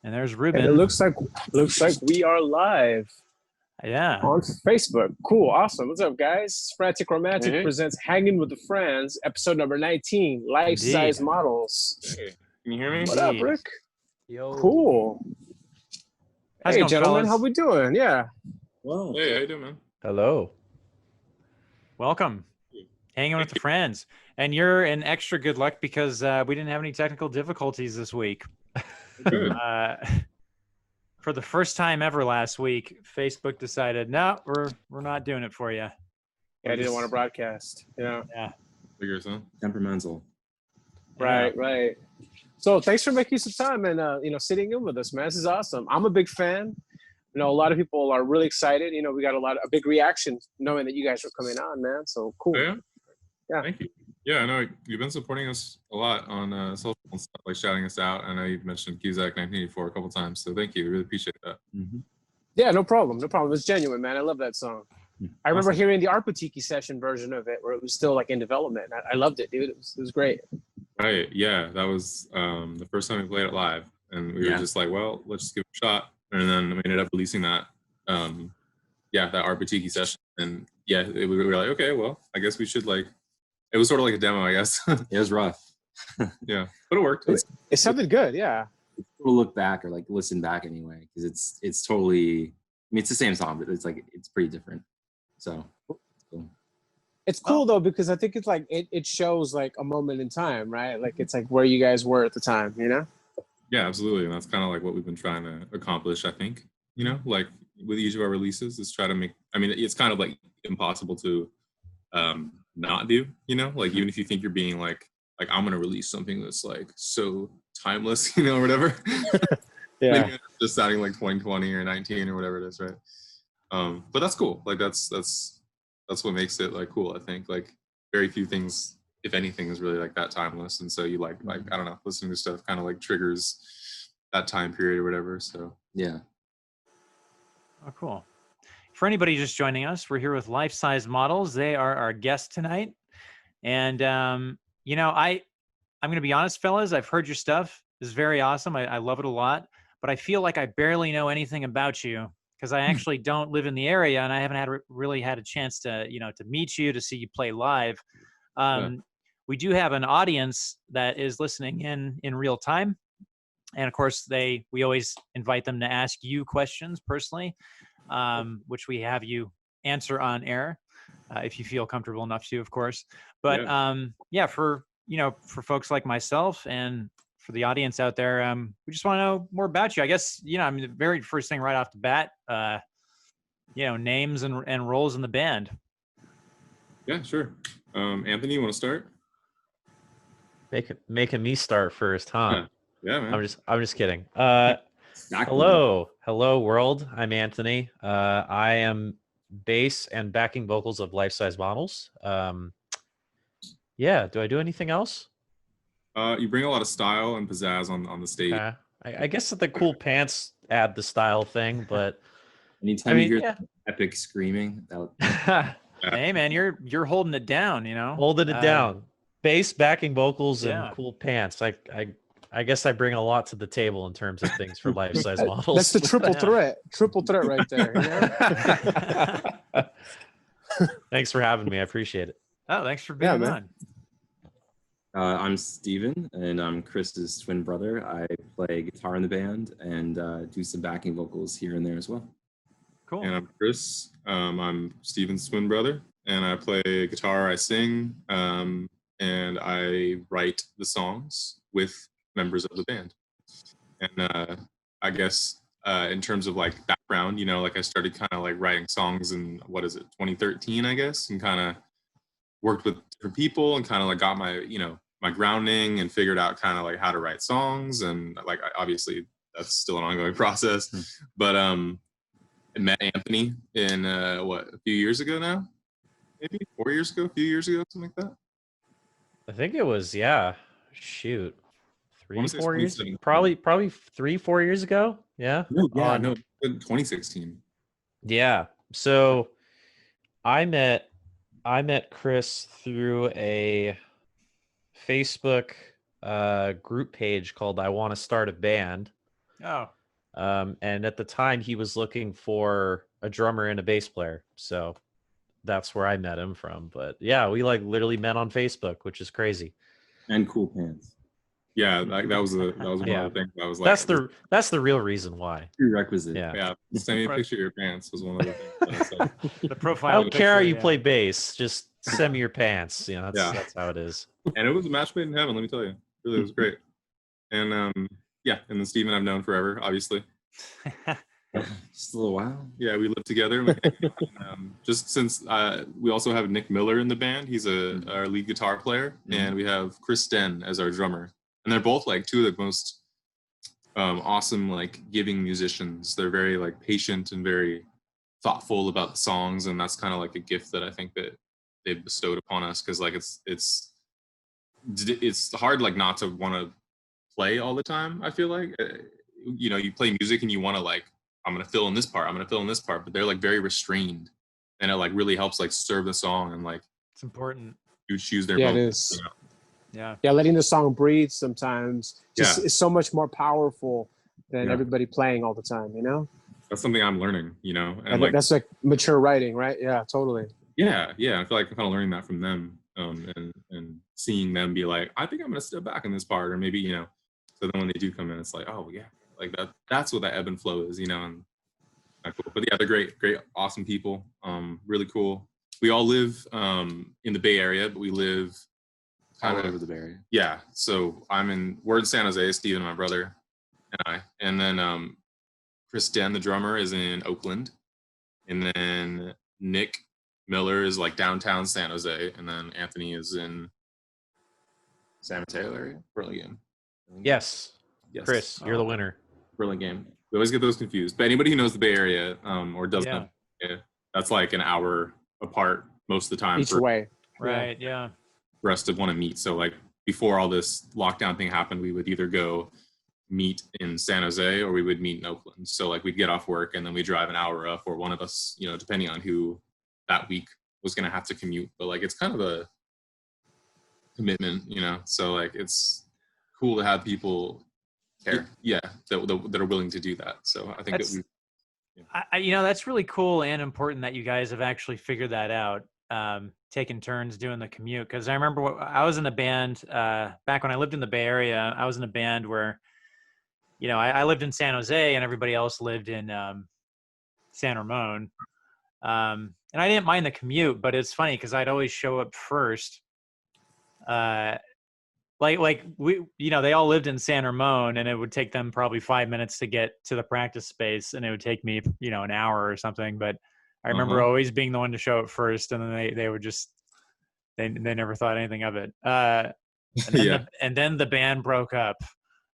And there's And Ruben. it looks like we are live Yeah. on Facebook. Cool, awesome. What's up, guys? Frantic Romantic presents Hanging with the Friends, episode number 19, Life-Size Indeed. Models. Hey, can you hear me? What up, Rick? Yo. Cool. How's it Hey, going, gentlemen, fellas? how we doing? Yeah. Whoa. Hey, how you doing, man? Hello. Welcome. Hanging with the friends. And you're in extra good luck because we didn't have any technical difficulties this week. Good. For the first time ever last week, Facebook decided, no, we're not doing it for you. Yeah, I didn't want to broadcast. Yeah. Figures, huh? Temperamental. Right. So thanks for making some time and sitting in with us, man. This is awesome. I'm a big fan. A lot of people are really excited. We got a big reaction knowing that you guys are coming on, man. So cool. Oh, yeah? Yeah. Thank you. Yeah, I know you've been supporting us a lot on social and stuff, like shouting us out. I know you've mentioned Cusack 1984 a couple times, so thank you. We really appreciate that. Mm-hmm. Yeah, no problem. It's genuine, man. I love that song. I remember Awesome. hearing the Arpatiki session version of it where it was still like in development. I loved it, dude. It was great. Right, yeah, that was the first time we played it live, and we were just like, well, let's just give it a shot. And then we ended up releasing that, that Arpatiki session. And yeah, we were like, okay, well, I guess we should it was sort of like a demo, I guess. It was rough. Yeah, but it worked. It sounded good, yeah. We'll look back or listen back anyway, because it's totally. I mean, it's the same song, but it's pretty different. So. Cool. It's cool though because I think it's it shows like a moment in time, right? Like it's like where you guys were at the time, Yeah, absolutely. And that's kind of like what we've been trying to accomplish, I think, like with each of our releases is try to make, it's kind of like impossible to not do, like even if you think you're being like I'm going to release something that's like so timeless, or whatever. Yeah. Maybe it's just sounding like 2020 or 19 or whatever it is, right? But that's cool. Like that's what makes it like cool, I think. Like very few things, if anything, is really like that timeless. And so you like I don't know, listening to stuff kind of like triggers that time period or whatever. So Yeah. Oh, cool. For anybody just joining us, we're here with Life-Size Models. They are our guests tonight. And, I'm going to be honest, fellas, I've heard your stuff. It's very awesome. I love it a lot. But I feel like I barely know anything about you because I actually don't live in the area and I haven't really had a chance to, to meet you, to see you play live. We do have an audience that is listening in real time. And of course, we always invite them to ask you questions personally, which we have you answer on air, if you feel comfortable enough to, of course. But for folks like myself and for the audience out there, we just want to know more about you. I guess, the very first thing right off the bat, names and roles in the band. yeah, sure. Anthony, you want to start? Making me start first, huh? Yeah, man. I'm just kidding. Hello world. I'm Anthony. I am bass and backing vocals of Life-Size Models. Yeah. Do I do anything else? You bring a lot of style and pizzazz on the stage. I guess that the cool pants add the style thing, but anytime you hear epic screaming, hey man, you're holding it down, holding it down. Bass, backing vocals, and cool pants. I guess I bring a lot to the table in terms of things for Life-Size Models. That's the triple threat right there. Thanks for having me. I appreciate it. Oh, thanks for being on. I'm Steven, and I'm Chris's twin brother. I play guitar in the band and do some backing vocals here and there as well. Cool. And I'm Chris. I'm Steven's twin brother, and I play guitar, I sing, and I write the songs with members of the band. And I guess in terms of like background, I started kind of like writing songs in 2013, I guess, and kind of worked with different people and kind of like got my my grounding and figured out kind of like how to write songs, and like obviously that's still an ongoing process. But I met Anthony in a few years ago now, maybe 4 years ago, a few years ago, something like that. I think it was 3, 4 years, probably 3-4 years ago. Yeah. No, 2016. Yeah. So I met Chris through a Facebook group page called I Want to Start a Band. Oh, And at the time, he was looking for a drummer and a bass player. So that's where I met him from. But yeah, we like literally met on Facebook, which is crazy. And cool pants. Yeah, that was one Yeah. of the things I was like. That's the real reason why. Prerequisite. Yeah. Yeah, send me a picture of your pants was one of the things that I said. the I profile. don't care how picture, you yeah. play bass. Just send me your pants. You know, Yeah. that's how it is. And it was a match made in heaven, let me tell you. Really, it was great. And yeah, and then Steven I've known forever, obviously. Just a little while. Yeah, we lived together. And, just since we also have Nick Miller in the band. He's our lead guitar player, and we have Chris Den as our drummer. And they're both like two of the most awesome, like giving musicians. They're very like patient and very thoughtful about the songs, and that's kind of like a gift that I think that they've bestowed upon us, because like it's hard like not to want to play all the time. I feel like you play music and you want to like, I'm gonna fill in this part, but they're like very restrained, and it like really helps like serve the song, and like It's important. you choose their Yeah, it moments, is. Yeah. Yeah, letting the song breathe sometimes just is so much more powerful than everybody playing all the time, you know? That's something I'm learning, and like that's like mature writing, right? Yeah, totally. yeah, I feel like I'm kind of learning that from them, and seeing them be like, I think I'm gonna step back in this part, or maybe so then when they do come in, it's like, oh yeah, like that's what that ebb and flow is, and cool. But yeah, they're great, awesome people, really cool. We all live in the Bay Area, but we live All over the Bay Area. Yeah, so we're in San Jose, Steven, my brother, and then Chris Den, the drummer, is in Oakland, and then Nick Miller is like downtown San Jose, and then Anthony is in San Mateo area, Burlingame. Yes. Yes, Chris, you're the winner. Burlingame. We always get those confused. But anybody who knows the Bay Area or doesn't know, that's like an hour apart most of the time. Each way. Right. Yeah. For us to want to meet. So like before all this lockdown thing happened, we would either go meet in San Jose or we would meet in Oakland. So like we'd get off work and then we drive an hour up, or one of us, depending on who that week was going to have to commute. But like it's kind of a commitment, so like it's cool to have people care, that are willing to do that. So I think that's really cool and important that you guys have actually figured that out, taking turns doing the commute. Because I remember I was in a band back when I lived in the Bay Area. I was in a band where I lived in San Jose and everybody else lived in San Ramon, and I didn't mind the commute, but it's funny because I'd always show up first. Like we, they all lived in San Ramon, and it would take them probably 5 minutes to get to the practice space, and it would take me, an hour or something. But I remember always being the one to show up first, and then they would just, they never thought anything of it. And then the band broke up.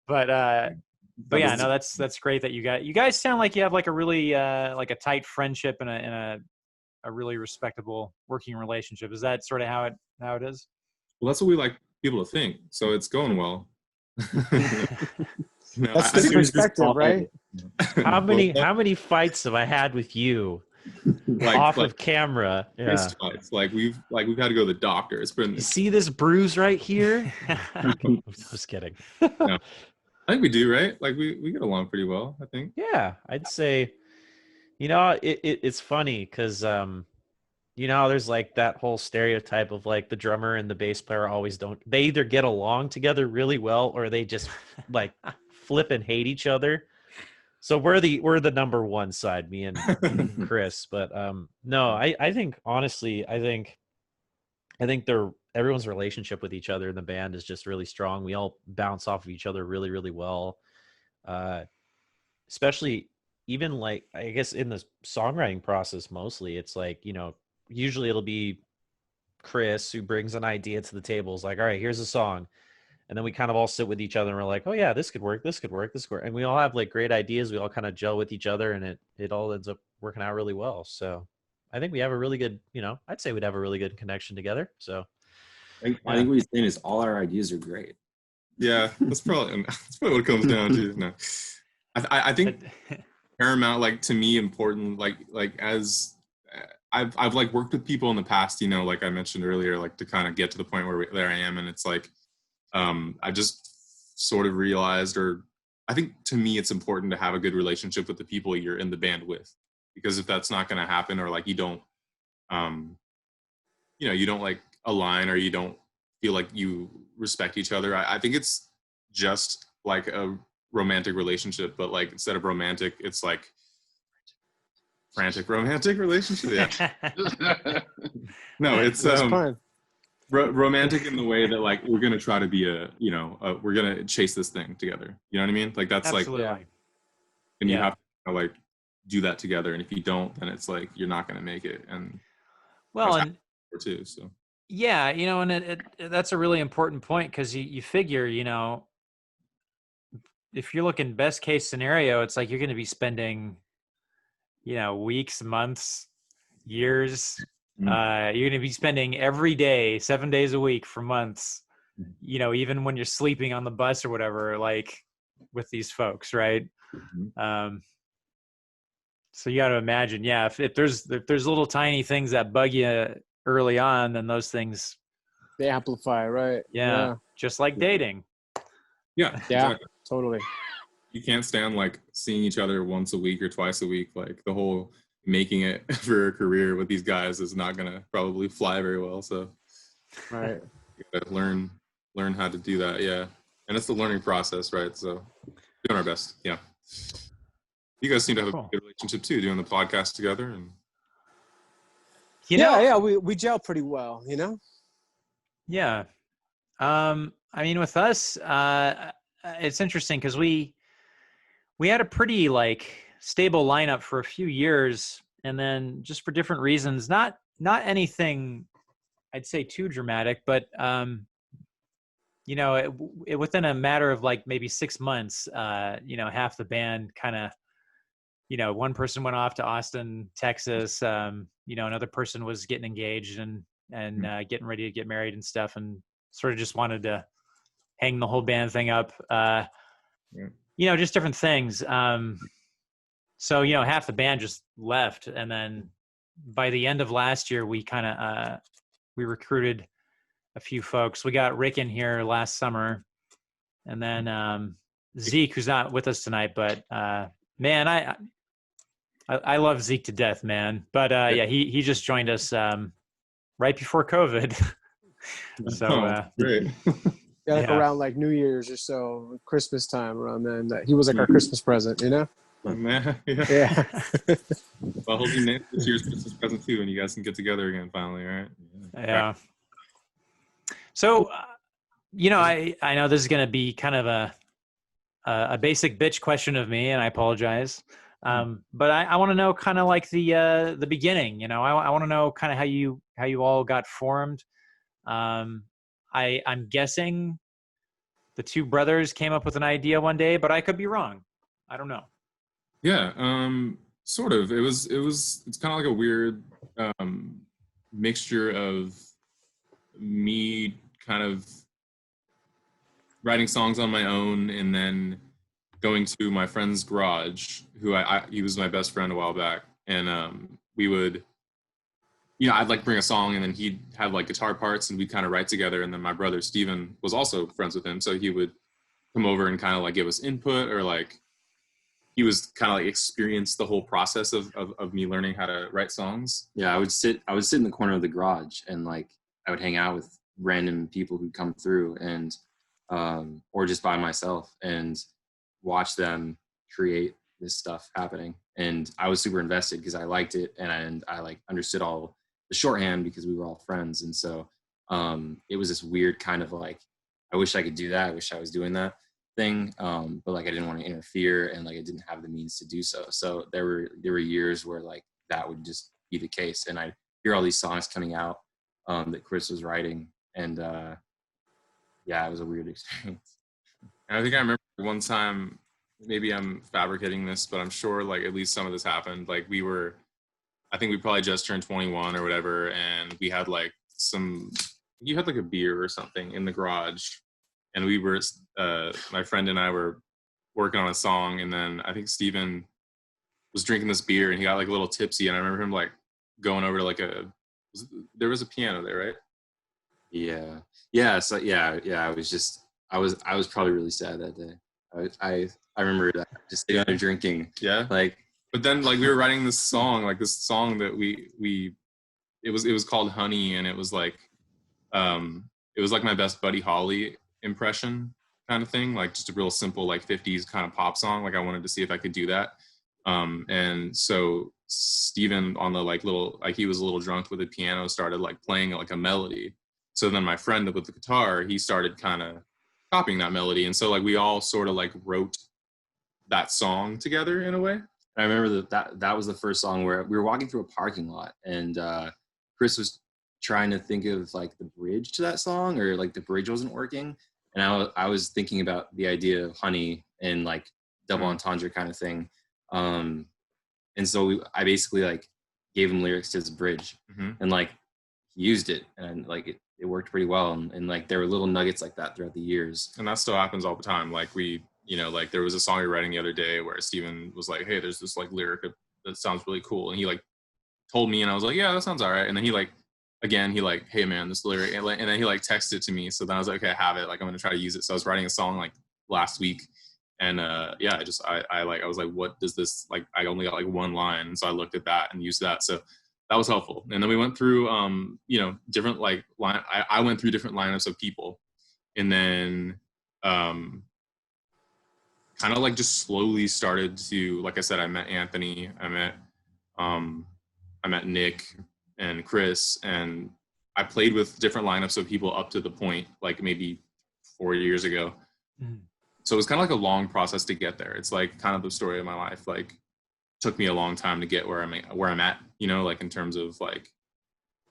But yeah, no, that's great that you guys sound like you have like a really like a tight friendship and a really respectable working relationship. Is that sort of how it is? Well, that's what we like people to think. So it's going well. That's the perspective, right? How many fights have I had with you off of camera? Yeah. Fights. Like we've had to go to the doctor. It's been. You see this bruise right here? I'm just kidding. No. I think we do, right? Like we get along pretty well, I think. Yeah, I'd say. It's funny because there's like that whole stereotype of like the drummer and the bass player they either get along together really well or they just like flip and hate each other. So we're the number one side, me and Chris. But no, I think honestly, I think everyone's relationship with each other in the band is just really strong. We all bounce off of each other really, really well. Especially even like, I guess in the songwriting process, mostly it's like, usually it'll be Chris who brings an idea to the table. It's like, all right, here's a song. And then we kind of all sit with each other and we're like, oh yeah, this could work. This could work. This could work. And we all have like great ideas. We all kind of gel with each other and it all ends up working out really well. So I think we have a really good, I'd say we'd have a really good connection together. So I think what he's saying is all our ideas are great. Yeah, that's probably what it comes down to. No, I think paramount, like to me, important, like as I've like worked with people in the past, like I mentioned earlier, like to kind of get to the point where there I am, and it's like I just sort of realized, or I think to me it's important to have a good relationship with the people you're in the band with, because if that's not going to happen, or like you don't you don't like align, or you don't feel like you respect each other, I think it's just like a romantic relationship, but like instead of romantic, it's like frantic romantic relationship. Yeah. No, it's That's fine. romantic in the way that like we're gonna try to be we're gonna chase this thing together. You know what I mean? Like that's Absolutely. like, and you Yeah. have to like do that together. And if you don't, then it's like you're not gonna make it. And Well, that's and happened too. So yeah, and it that's a really important point, because you figure, if you're looking best case scenario, it's like you're going to be spending, weeks, months, years. You're going to be spending every day, 7 days a week for months, even when you're sleeping on the bus or whatever, like with these folks. Right. So you got to imagine, yeah, if there's little tiny things that bug you early on, then those things, They amplify, right? yeah. Just like dating. yeah, Yeah, exactly. totally. You can't stand like seeing each other once a week or twice a week. Like the whole making it for a career with these guys is not gonna probably fly very well. So Right. you gotta learn how to do that. Yeah, and it's the learning process, right? So doing our best. Yeah. You guys seem to have a good relationship too, doing the podcast together, and yeah, we gel pretty well, Yeah. I mean, with us, it's interesting because we had a pretty like stable lineup for a few years, and then just for different reasons, not anything I'd say too dramatic, but within a matter of like maybe 6 months, half the band kind of, one person went off to Austin, Texas. Another person was getting engaged and getting ready to get married and stuff, and sort of just wanted to hang the whole band thing up. Just different things. So half the band just left, and then by the end of last year, we kind of we recruited a few folks. We got Rick in here last summer, and then Zeke, who's not with us tonight, but man, I love Zeke to death, man. But yeah, he just joined us right before COVID. So great. Yeah, like around like New Year's or so, Christmas time around then. He was like our Christmas present, Man, Yeah. Well, hope you named this year's Christmas present too, and you guys can get together again finally. All right. Yeah. So, I know this is going to be kind of a basic bitch question of me, and I apologize. But I want to know kind of like the beginning. I want to know kind of how you all got formed. I'm guessing the two brothers came up with an idea one day, but I could be wrong. I don't know. Yeah, sort of. It's kind of like a weird mixture of me kind of writing songs on my own, and then going to my friend's garage, who he was my best friend a while back, and we would, I'd like bring a song, and then he'd have like guitar parts, and we'd kind of write together. And then my brother Steven was also friends with him, so he would come over and kind of like give us input, or like he was kind of like experience the whole process of me learning how to write songs. Yeah, I would sit in the corner of the garage, and like I would hang out with random people who'd come through, and or just by myself, and watch them create this stuff happening. And I was super invested because I liked it, and I like understood all the shorthand because we were all friends. And so it was this weird kind of like, I wish I could do that. I wish I was doing that thing. But like, I didn't want to interfere, and like, I didn't have the means to do so. So there were years where like that would just be the case. And I'd hear all these songs coming out that Chris was writing. And yeah, it was a weird experience. And I think I remember one time, maybe I'm fabricating this, but I'm sure like at least some of this happened. Like I think we probably just turned 21 or whatever, and we had like you had like a beer or something in the garage, and we were, my friend and I were working on a song, and then I think Steven was drinking this beer, and he got like a little tipsy, and I remember him like going over to like there was a piano there, right? Yeah. So yeah. I was probably really sad that day. I remember that, just sitting there drinking. Yeah. Like, But then like we were writing this song that it was called Honey, and it was like my best Buddy Holly impression kind of thing, like just a real simple like 50s kind of pop song. Like I wanted to see if I could do that. And so Steven on the like little, like he was a little drunk with the piano, started like playing like a melody. So then my friend with the guitar, he started kind of copying that melody. And so like we all sort of like wrote that song together in a way. I remember that was the first song where we were walking through a parking lot, and Chris was trying to think of like the bridge to that song, or like the bridge wasn't working. And I was thinking about the idea of honey and like double entendre kind of thing. And so I basically like gave him lyrics to his bridge, and like he used it, and like it worked pretty well. And like there were little nuggets like that throughout the years. And that still happens all the time. Like we, you know, like there was a song we were writing the other day where Steven was like, hey, there's this like lyric that sounds really cool. And he like told me, and I was like, yeah, that sounds all right. And then he like, again, he like, hey man, this lyric, and then he like texted it to me. So then I was like, okay, I have it. Like I'm gonna try to use it. So I was writing a song like last week, and yeah, I was like, what does this like? I only got like one line, and so I looked at that and used that. So that was helpful. And then we went through, you know, different like line. I went through different lineups of people, and then kind of like just slowly started to, like I said, I met Anthony, I met Nick and Chris, and I played with different lineups of people up to the point like maybe 4 years ago. So it was kind of like a long process to get there. It's like kind of the story of my life. Like took me a long time to get where I'm at, you know, like in terms of like,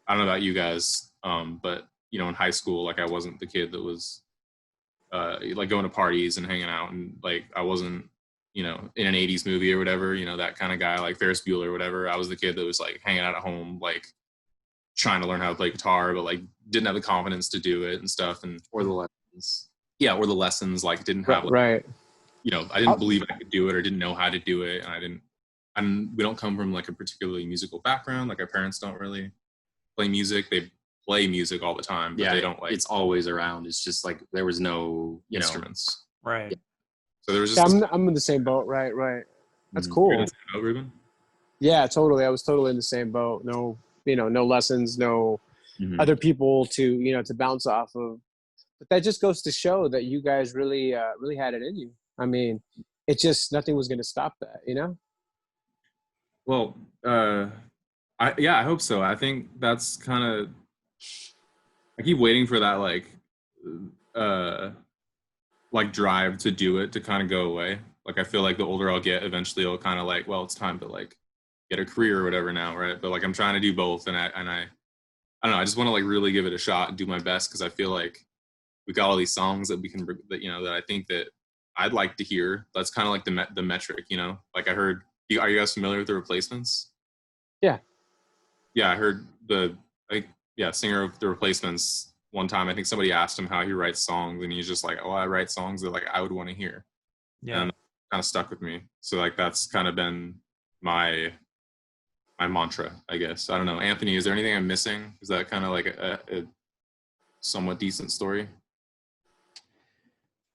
I don't know about you guys, but you know, in high school, like I wasn't the kid that was like going to parties and hanging out, and like I wasn't, you know, in an 80s movie or whatever, you know, that kind of guy like Ferris Bueller or whatever. I was the kid that was like hanging out at home, like trying to learn how to play guitar, but like didn't have the confidence to do it and stuff. And Or the lessons. Yeah, or the lessons, like didn't have like, Right. you know, I didn't believe I could do it or didn't know how to do it, and we don't come from like a particularly musical background. Like our parents don't really play music. They play music all the time, but they don't like, it's always around. It's just like there was no instruments. Right. So there was just I'm in the same boat. Right. That's cool. You're in the same boat, Ruben? Yeah, totally. I was totally in the same boat. No, you know, no lessons, no other people to, you know, to bounce off of. But that just goes to show that you guys really, really had it in you. I mean, it just, nothing was going to stop that, you know? Well, I hope so. I think that's kind of, I keep waiting for that like drive to do it to kind of go away. Like I feel like the older I'll get, eventually it'll kind of like, well, it's time to like get a career or whatever now, right? But like I'm trying to do both, and I don't know. I just want to like really give it a shot and do my best, because I feel like we got all these songs that we can, that, you know, that I think that I'd like to hear. That's kind of like the metric, you know. Like I heard, are you guys familiar with the Replacements? Yeah. Yeah, I heard singer of the Replacements one time. I think somebody asked him how he writes songs, and he's just like, "Oh, I write songs that like I would want to hear." Yeah. And kind of stuck with me. So like that's kind of been my mantra, I guess. I don't know. Anthony, is there anything I'm missing? Is that kind of like a somewhat decent story?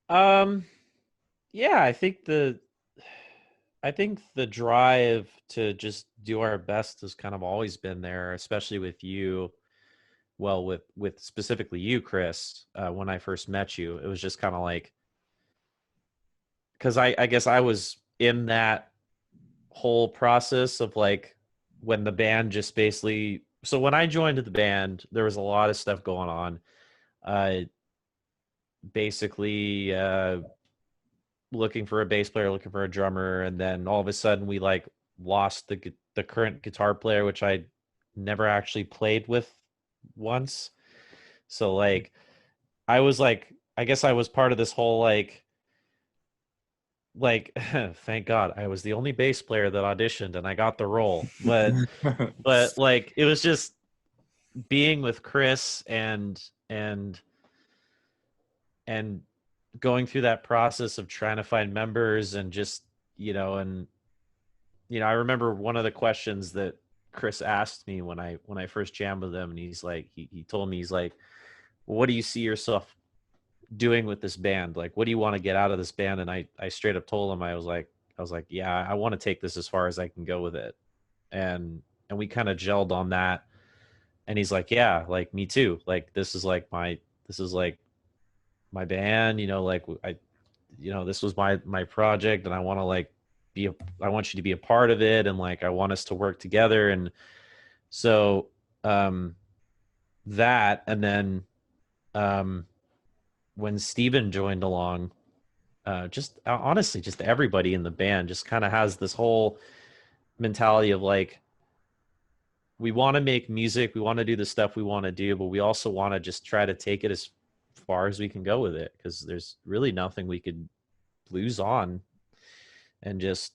Yeah, I think the drive to just do our best has kind of always been there, especially with you. Well, with specifically you, Chris, when I first met you, it was just kind of like, because I guess I was in that whole process of like when the band just basically, so when I joined the band, there was a lot of stuff going on. Basically, looking for a bass player, looking for a drummer, and then all of a sudden we like lost the current guitar player, which I never actually played with once. So like I was like, I guess I was part of this whole like thank God I was the only bass player that auditioned and I got the role. But like it was just being with Chris and going through that process of trying to find members, and just, you know, and you know, I remember one of the questions that Chris asked me when I first jammed with him, and he's like, he told me, he's like, what do you see yourself doing with this band? Like, what do you want to get out of this band? And I straight up told him, I was like, yeah, I want to take this as far as I can go with it. And we kind of gelled on that. And he's like, yeah, like me too. Like, this is like my band, like this was my project, and I want to like I want you to be a part of it. And like, I want us to work together. And so, that, and then, when Steven joined along, just honestly, just everybody in the band just kind of has this whole mentality of like, we want to make music, we want to do the stuff we want to do, but we also want to just try to take it as far as we can go with it, because there's really nothing we could lose on. And just,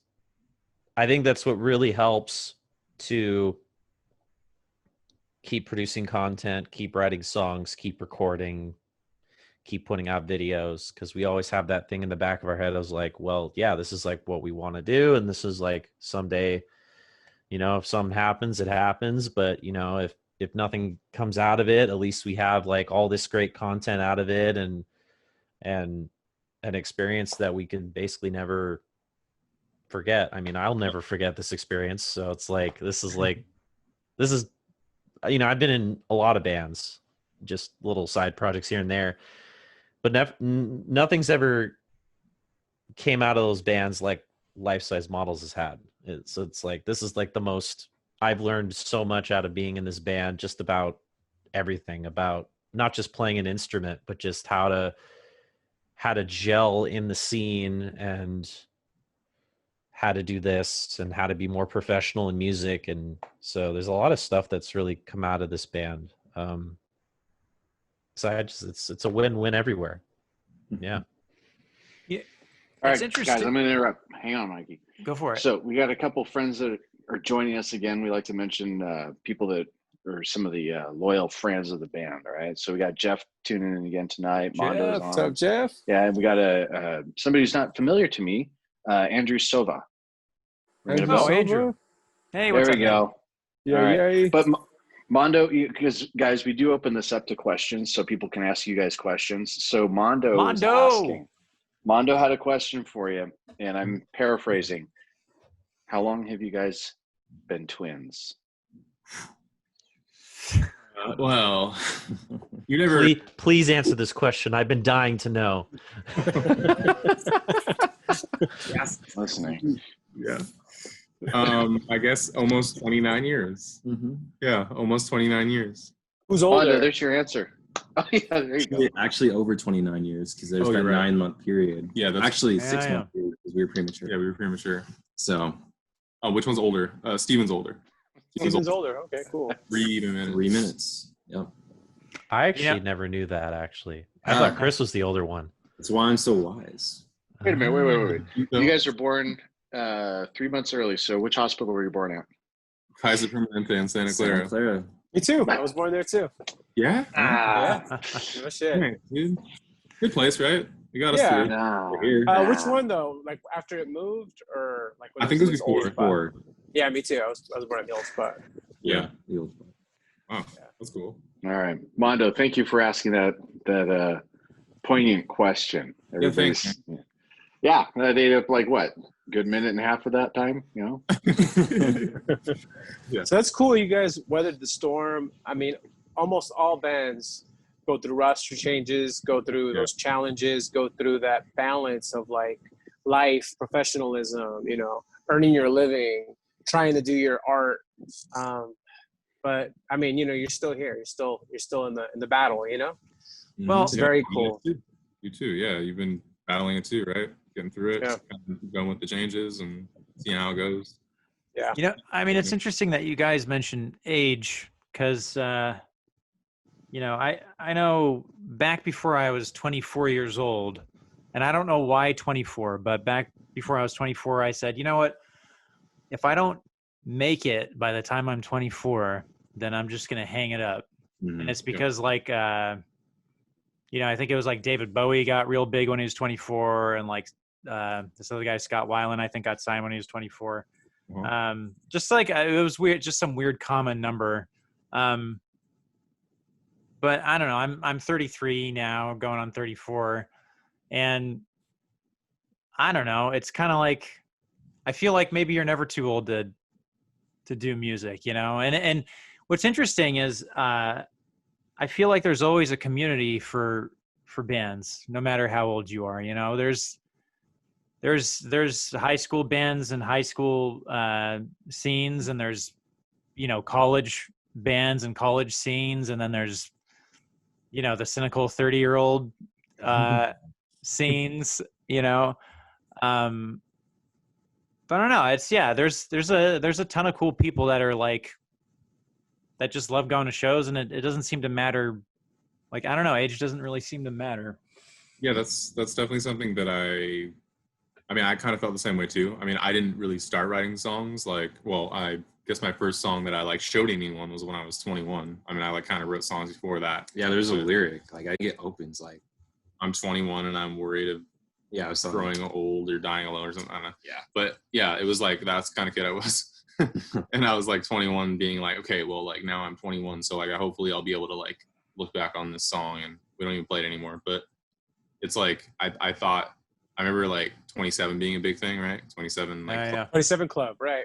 I think that's what really helps to keep producing content, keep writing songs, keep recording, keep putting out videos, because we always have that thing in the back of our head. I was like, well, yeah, this is like what we want to do, and this is like someday, if something happens, it happens. But if nothing comes out of it, at least we have like all this great content out of it, and an experience that we can basically never forget. I mean, I'll never forget this experience. So it's like, this is I've been in a lot of bands, just little side projects here and there, but nothing's ever came out of those bands like Life Size Models has had. So it's like, this is like the most I've learned so much out of being in this band, just about everything, about not just playing an instrument, but just how to gel in the scene, and how to do this, and how to be more professional in music. And so there's a lot of stuff that's really come out of this band. So it's a win-win everywhere. Yeah. Yeah. All It's right, interesting. guys, I'm going to interrupt. Hang on, Mikey. Go for it. So we got a couple friends that are joining us again. We like to mention people that are some of the loyal friends of the band. All right. So we got Jeff tuning in again tonight. Mondo's Jeff, on. what's up, Jeff? Yeah, and we got somebody who's not familiar to me, Andrew Sova. Andrew. Hey, what's there up, we man? go. Yeah, All right. yay. But Mondo, because guys, we do open this up to questions so people can ask you guys questions. So Mondo is asking. Mondo had a question for you, and I'm paraphrasing. How long have you guys been twins? Well, you never. Please answer this question. I've been dying to know. Yes. Listening. Yeah. I guess almost 29 years. Mm-hmm. Yeah, almost 29 years. Who's older? Mondo, there's your answer. Oh, yeah, there you go. Actually, over 29 years, because there's that you're right. 9-month period. Yeah, that's actually Yeah, 6-month period, because we were premature. Yeah, we were premature. So, Which one's older? Steven's older. Steven's older. Okay, cool. 3 minutes. 3 minutes. Yep. I actually never knew that, actually. I thought Chris was the older one. That's why I'm so wise. Wait a minute. Wait. No. You guys were born 3 months early. So which hospital were you born at? Kaiser Permanente in Santa Clara. Me too. I was born there too. Yeah? Yeah. No shit. Hey, dude. Good place, right? You got us Yeah. through. No. We're here. Which one though? Like after it moved, or like? When I think it was its old before. spot? Yeah, me too. I was born at the old spot. Yeah. The old one. Wow, that's cool. All right. Mondo, thank you for asking that poignant question. Yeah, thanks. Yeah, they took like what? Good minute and a half of that time, Yeah. So that's cool. You guys weathered the storm. I mean, almost all bands go through roster changes, go through those challenges, go through that balance of like life, professionalism, earning your living, trying to do your art. But I mean, you're still here. You're still in the battle. Well, It's very cool. You too. Yeah, you've been battling it too, right? Getting through it, Yeah. kind of going with the changes and seeing how it goes. Yeah. I mean, it's interesting that you guys mentioned age, because, I know back before I was 24 years old, and I don't know why 24, but back before I was 24, I said, you know what, if I don't make it by the time I'm 24, then I'm just going to hang it up. Mhm. And it's because I think it was like David Bowie got real big when he was 24, and like this other guy, Scott Weiland, I think got signed when he was 24. Uh-huh. Just like it was weird, just some weird common number. but I don't know. I'm 33 now, going on 34, and I don't know. It's kind of like, I feel like maybe you're never too old to do music, you know? And what's interesting is I feel like there's always a community for bands, no matter how old you are, you know? There's high school bands and high school scenes, and there's, you know, college bands and college scenes, and then there's, you know, the cynical 30-year-old scenes, you know? But I don't know. It's, yeah, there's a ton of cool people that are like, that just love going to shows, and it doesn't seem to matter. Like, I don't know, age doesn't really seem to matter. Yeah, that's definitely something that I mean, I kind of felt the same way too. I mean, I didn't really start writing songs like, well, I guess my first song that I like showed anyone was when I was 21. I mean, I like kind of wrote songs before that. Yeah, there's a lyric. Like I get opens like, I'm 21 and I'm worried of growing old or dying alone or something. I don't know. Yeah. But yeah, it was like, that's the kind of kid I was. And I was like 21 being like, okay, well, like now I'm 21. So like, hopefully I'll be able to like look back on this song, and we don't even play it anymore. But it's like, I thought, I remember like 27 being a big thing, right? 27, like Yeah. 27 Club, right.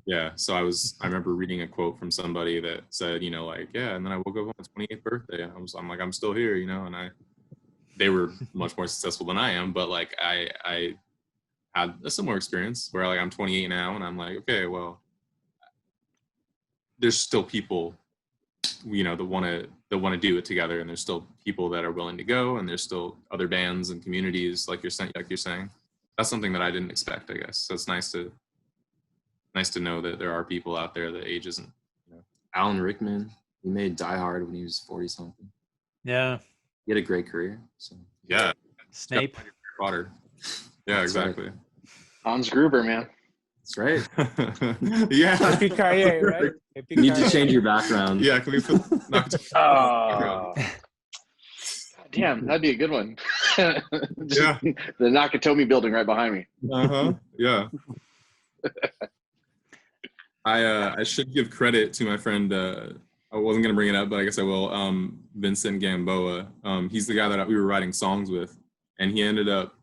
yeah. So I remember reading a quote from somebody that said, you know, like, yeah, and then I woke up on my 28th birthday. I'm like, I'm still here, you know, and they were much more successful than I am, but like I had a similar experience where like I'm 28 now, and I'm like, okay, well, there's still people, you know, that want to do it together, and there's still people that are willing to go, and there's still other bands and communities like you're saying. That's something that I didn't expect, I guess. So it's nice to know that there are people out there that age isn't, you know. Alan Rickman, he made Die Hard when he was 40 something. Yeah. He had a great career. So Yeah. Snape. Harry Potter. Yeah, That's exactly. right. Hans Gruber, man. That's right. Yeah. Yippee-ki-yay, right? You need to change your background. Yeah, can we put Nakatomi? Oh, damn, that'd be a good one. Yeah. The Nakatomi building right behind me. Uh-huh. Yeah. I should give credit to my friend, I wasn't gonna bring it up, but I guess I will. Vincent Gamboa. He's the guy that we were writing songs with, and he ended up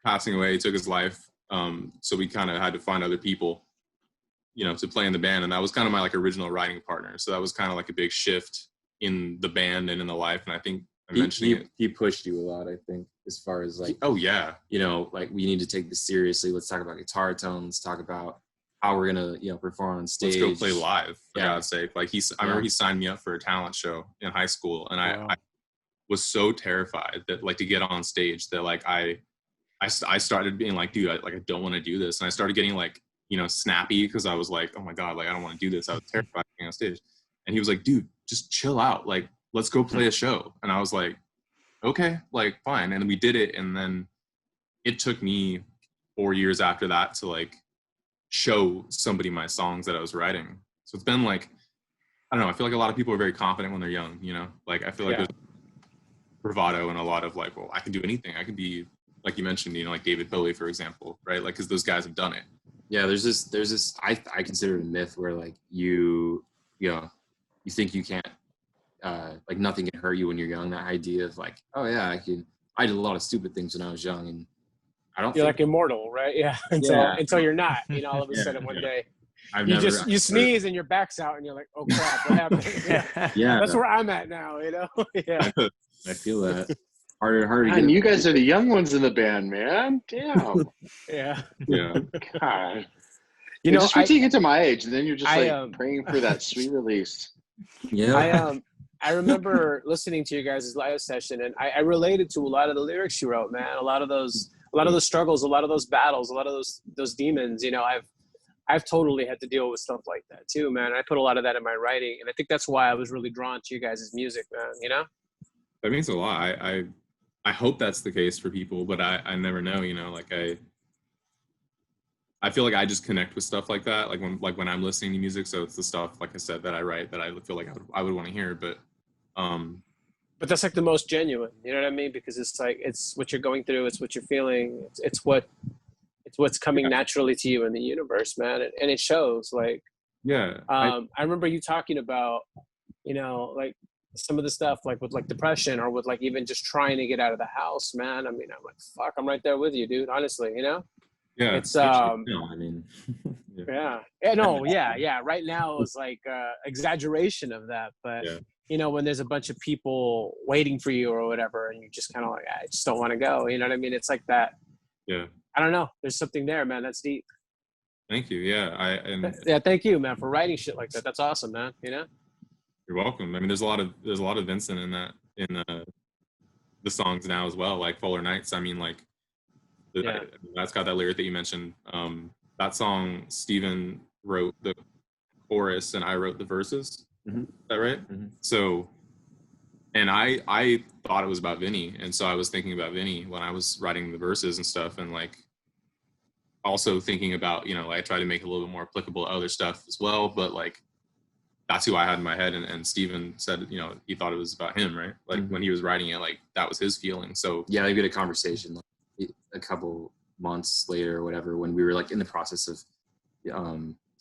passing away. He took his life. So we kind of had to find other people, you know, to play in the band, and that was kind of my like original writing partner. So that was kind of like a big shift in the band and in the life. And I think He pushed you a lot, I think, as far as like, oh yeah, you know, like we need to take this seriously. Let's talk about guitar tone. Let's talk about how we're gonna, you know, perform on stage. let's go play live, for Yeah. God's sake. Like I remember he signed me up for a talent show in high school, and Wow. I was so terrified that like to get on stage that like I started being like, dude, I don't want to do this. And I started getting like, you know, snappy because I was like, oh my God, like I don't want to do this. I was terrified of being on stage. And he was like, dude, just chill out. Like, let's go play a show. And I was like, okay, like fine. And then we did it. And then it took me 4 years after that to like show somebody my songs that I was writing. So it's been like, I don't know, I feel like a lot of people are very confident when they're young, you know? Like I feel like there's bravado and a lot of like, well, I can do anything. I can be, like you mentioned, you know, like David Bowie, for example, right? Like, because those guys have done it. Yeah, there's this I consider it a myth where like you think you can't like nothing can hurt you when you're young. That idea of like, oh yeah, I did a lot of stupid things when I was young, and I don't You're think like immortal, right? Yeah. Until you're not, you know, all of a sudden one day you sneeze and your back's out and you're like, oh crap, what happened? Yeah, That's where I'm at now, you know? Yeah. I feel that. Harder to Man, get you guys are the young ones in the band, man. Damn. Yeah. Yeah. God. You know, just wait till you get to my age, and then you're just like I praying for that sweet release. Yeah. I remember listening to you guys' live session, and I related to a lot of the lyrics you wrote, man. A lot of those struggles, a lot of those battles, a lot of those demons. You know, I've totally had to deal with stuff like that too, man. I put a lot of that in my writing, and I think that's why I was really drawn to you guys' music, man. You know, That means a lot. I hope that's the case for people, but I never know, you know, like I feel like I just connect with stuff like that. Like when I'm listening to music. So it's the stuff, like I said, that I write that I feel like I would want to hear, but that's like the most genuine, you know what I mean? Because it's like, it's what you're going through. It's what you're feeling. It's what's coming naturally to you in the universe, man. And it shows like, yeah. I remember you talking about, you know, like some of the stuff like with like depression or with like even just trying to get out of the house, man. I mean, I'm like, fuck, I'm right there with you, dude. Honestly, you know, Yeah. it's No, I mean, yeah. Right now is like exaggeration of that, but Yeah. you know, when there's a bunch of people waiting for you or whatever, and you just kind of like, I just don't want to go. You know what I mean? It's like that. Yeah. I don't know. There's something there, man. That's deep. Thank you. Yeah. Yeah, thank you, man, for writing shit like that. That's awesome, man. You know. You're welcome. I mean, there's a lot of Vincent in that, in the songs now as well, like Polar Nights. I mean, like that's got that lyric that you mentioned. That song, Steven wrote the chorus and I wrote the verses. Mhm. Is that right? Mm-hmm. So, and I thought it was about Vinny, and so I was thinking about Vinny when I was writing the verses and stuff, and like also thinking about, you know, I tried to make it a little bit more applicable to other stuff as well, but like that's who I had in my head. And Steven said, you know, he thought it was about him, right? Like when he was writing it, like that was his feeling. So yeah, we had a conversation like a couple months later or whatever, when we were like in the process of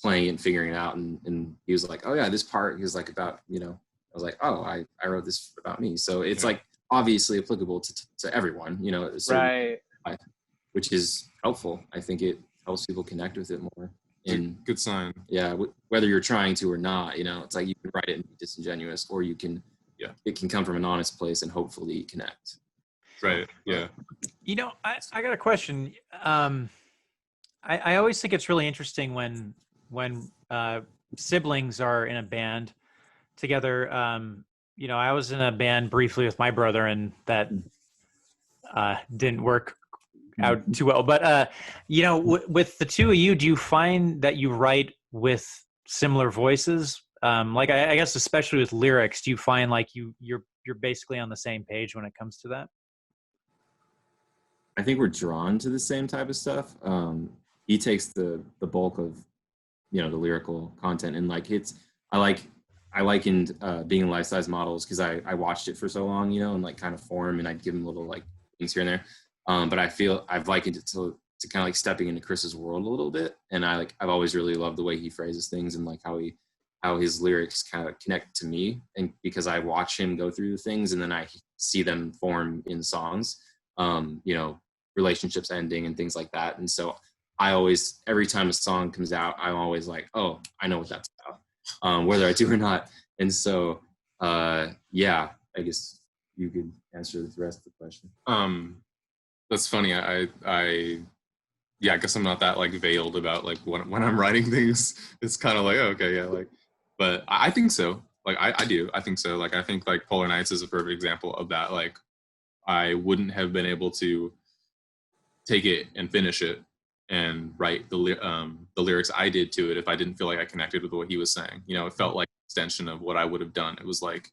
playing it and figuring it out. And he was like, oh yeah, this part, he was like about, you know, I was like, oh, I wrote this about me. So it's like obviously applicable to everyone, you know, so, Right. which is helpful. I think it helps people connect with it more. And good sign. Yeah, whether you're trying to or not, you know, it's like you can write it and be disingenuous, or you can, it can come from an honest place and hopefully connect. Right. Yeah. You know, I got a question. I always think it's really interesting when siblings are in a band together. You know, I was in a band briefly with my brother, and that didn't work out too well. But you know, with the two of you, do you find that you write with similar voices? Like I guess especially with lyrics, do you find like you're basically on the same page when it comes to that? I think we're drawn to the same type of stuff. He takes the bulk of, you know, the lyrical content, and like I likened being in Life Size Models because I watched it for so long, you know, and like kind of form, and I'd give him little like things here and there. But I feel I've likened it to kind of like stepping into Chris's world a little bit, and I've always really loved the way he phrases things and like how his lyrics kind of connect to me, and because I watch him go through the things and then I see them form in songs, you know, relationships ending and things like that. And so I always, every time a song comes out, I'm always like, oh, I know what that's about, whether I do or not. And so, yeah, I guess you could answer the rest of the question. That's funny. Yeah, I guess I'm not that like veiled about like when I'm writing things. It's kind of like, oh, okay, yeah, like, but I think so. Like I do. I think so. Like I think like Polar Nights is a perfect example of that. Like I wouldn't have been able to take it and finish it and write the lyrics I did to it if I didn't feel like I connected with what he was saying. You know, it felt like an extension of what I would have done. It was like,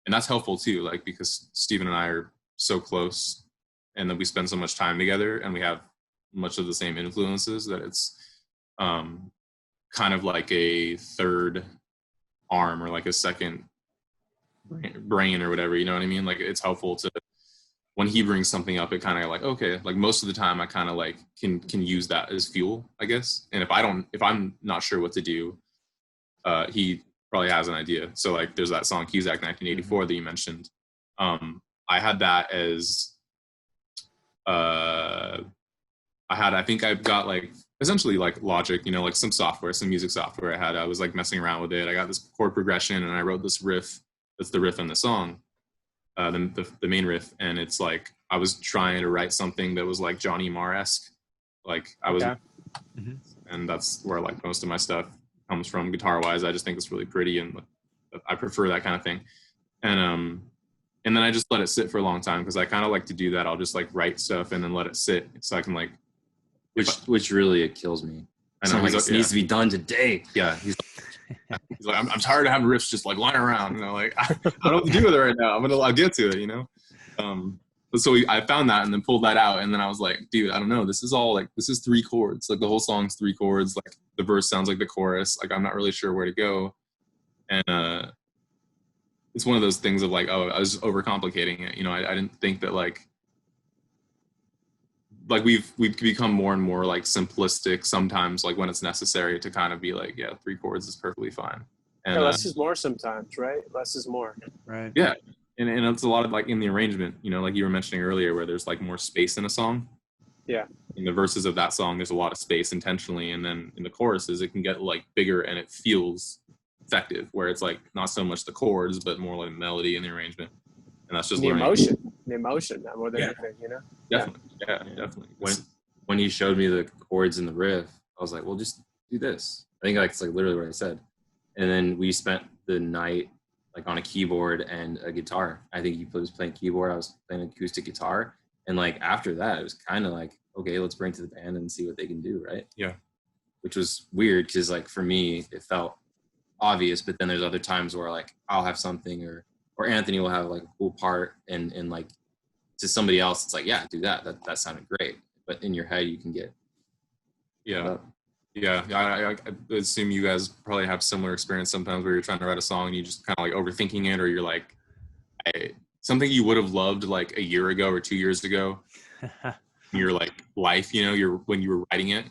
and that's helpful too, like because Steven and I are so close, and then we spend so much time together, and we have much of the same influences that it's kind of like a third arm or like a second brain or whatever, you know what I mean? Like it's helpful to, when he brings something up, it kind of like, okay, like most of the time I kind of like can use that as fuel, I guess. And if I'm not sure what to do, he probably has an idea. So like there's that song Cusack 1984 that you mentioned. I had that as I think I've got like essentially like Logic, you know, like some software, some music software I was like messing around with it. I got this chord progression and I wrote this riff. That's the riff in the song, the main riff. And it's like, I was trying to write something that was like Johnny Marr-esque. Like I was, and that's where like most of my stuff comes from guitar wise. I just think it's really pretty and I prefer that kind of thing. And then I just let it sit for a long time because I kind of like to do that. I'll just like write stuff and then let it sit so I can like, which really it kills me. I know, like, it needs to be done today. Yeah, he's like I'm tired of having riffs just like lying around. You know, like I don't know what to do with it right now. I'll get to it. You know, so I found that and then pulled that out, and then I was like, dude, I don't know. This is 3 chords. Like the whole song's 3 chords. Like the verse sounds like the chorus. Like I'm not really sure where to go, and it's one of those things of like, oh, I was overcomplicating it. You know, I didn't think that like we've become more and more like simplistic sometimes, like when it's necessary to kind of be like, yeah, 3 chords is perfectly fine. And less is more sometimes, right? Less is more. Right. yeah, and it's a lot of like in the arrangement, you know, like you were mentioning earlier, where there's like more space in a song. Yeah. In the verses of that song, there's a lot of space intentionally, and then in the choruses, it can get like bigger and it feels effective, where it's like not so much the chords, but more like melody and the arrangement. And that's just The learning. emotion, more than Yeah. anything, you know. Definitely, yeah, definitely. When he showed me the chords and the riff, I was like, well, just do this. I think like it's like literally what I said. And then we spent the night like on a keyboard and a guitar. I think he was playing keyboard, I was playing acoustic guitar. And like after that, it was kind of like, okay, let's bring it to the band and see what they can do, right? Yeah. Which was weird because like for me, it felt obvious, but then there's other times where like I'll have something or Anthony will have like a cool part and like to somebody else, it's like, yeah, do that. That sounded great. But in your head, you can get Yeah, I assume you guys probably have similar experience sometimes where you're trying to write a song and you just kind of like overthinking it, or you're like, something you would have loved like a year ago or 2 years ago, your like life, you know, when you were writing it,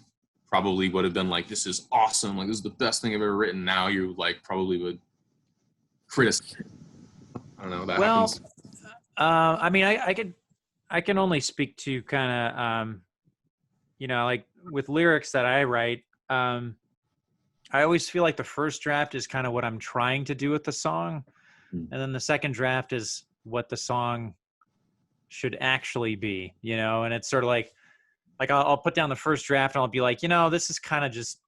probably would have been like, this is awesome, like this is the best thing I've ever written. Now you like probably would criticize. I don't know. That happens. I mean, I can only speak to kind of, you know, like with lyrics that I write, I always feel like the first draft is kind of what I'm trying to do with the song. And then the second draft is what the song should actually be, you know? And it's sort of like I'll put down the first draft and I'll be like, you know, this is kind of just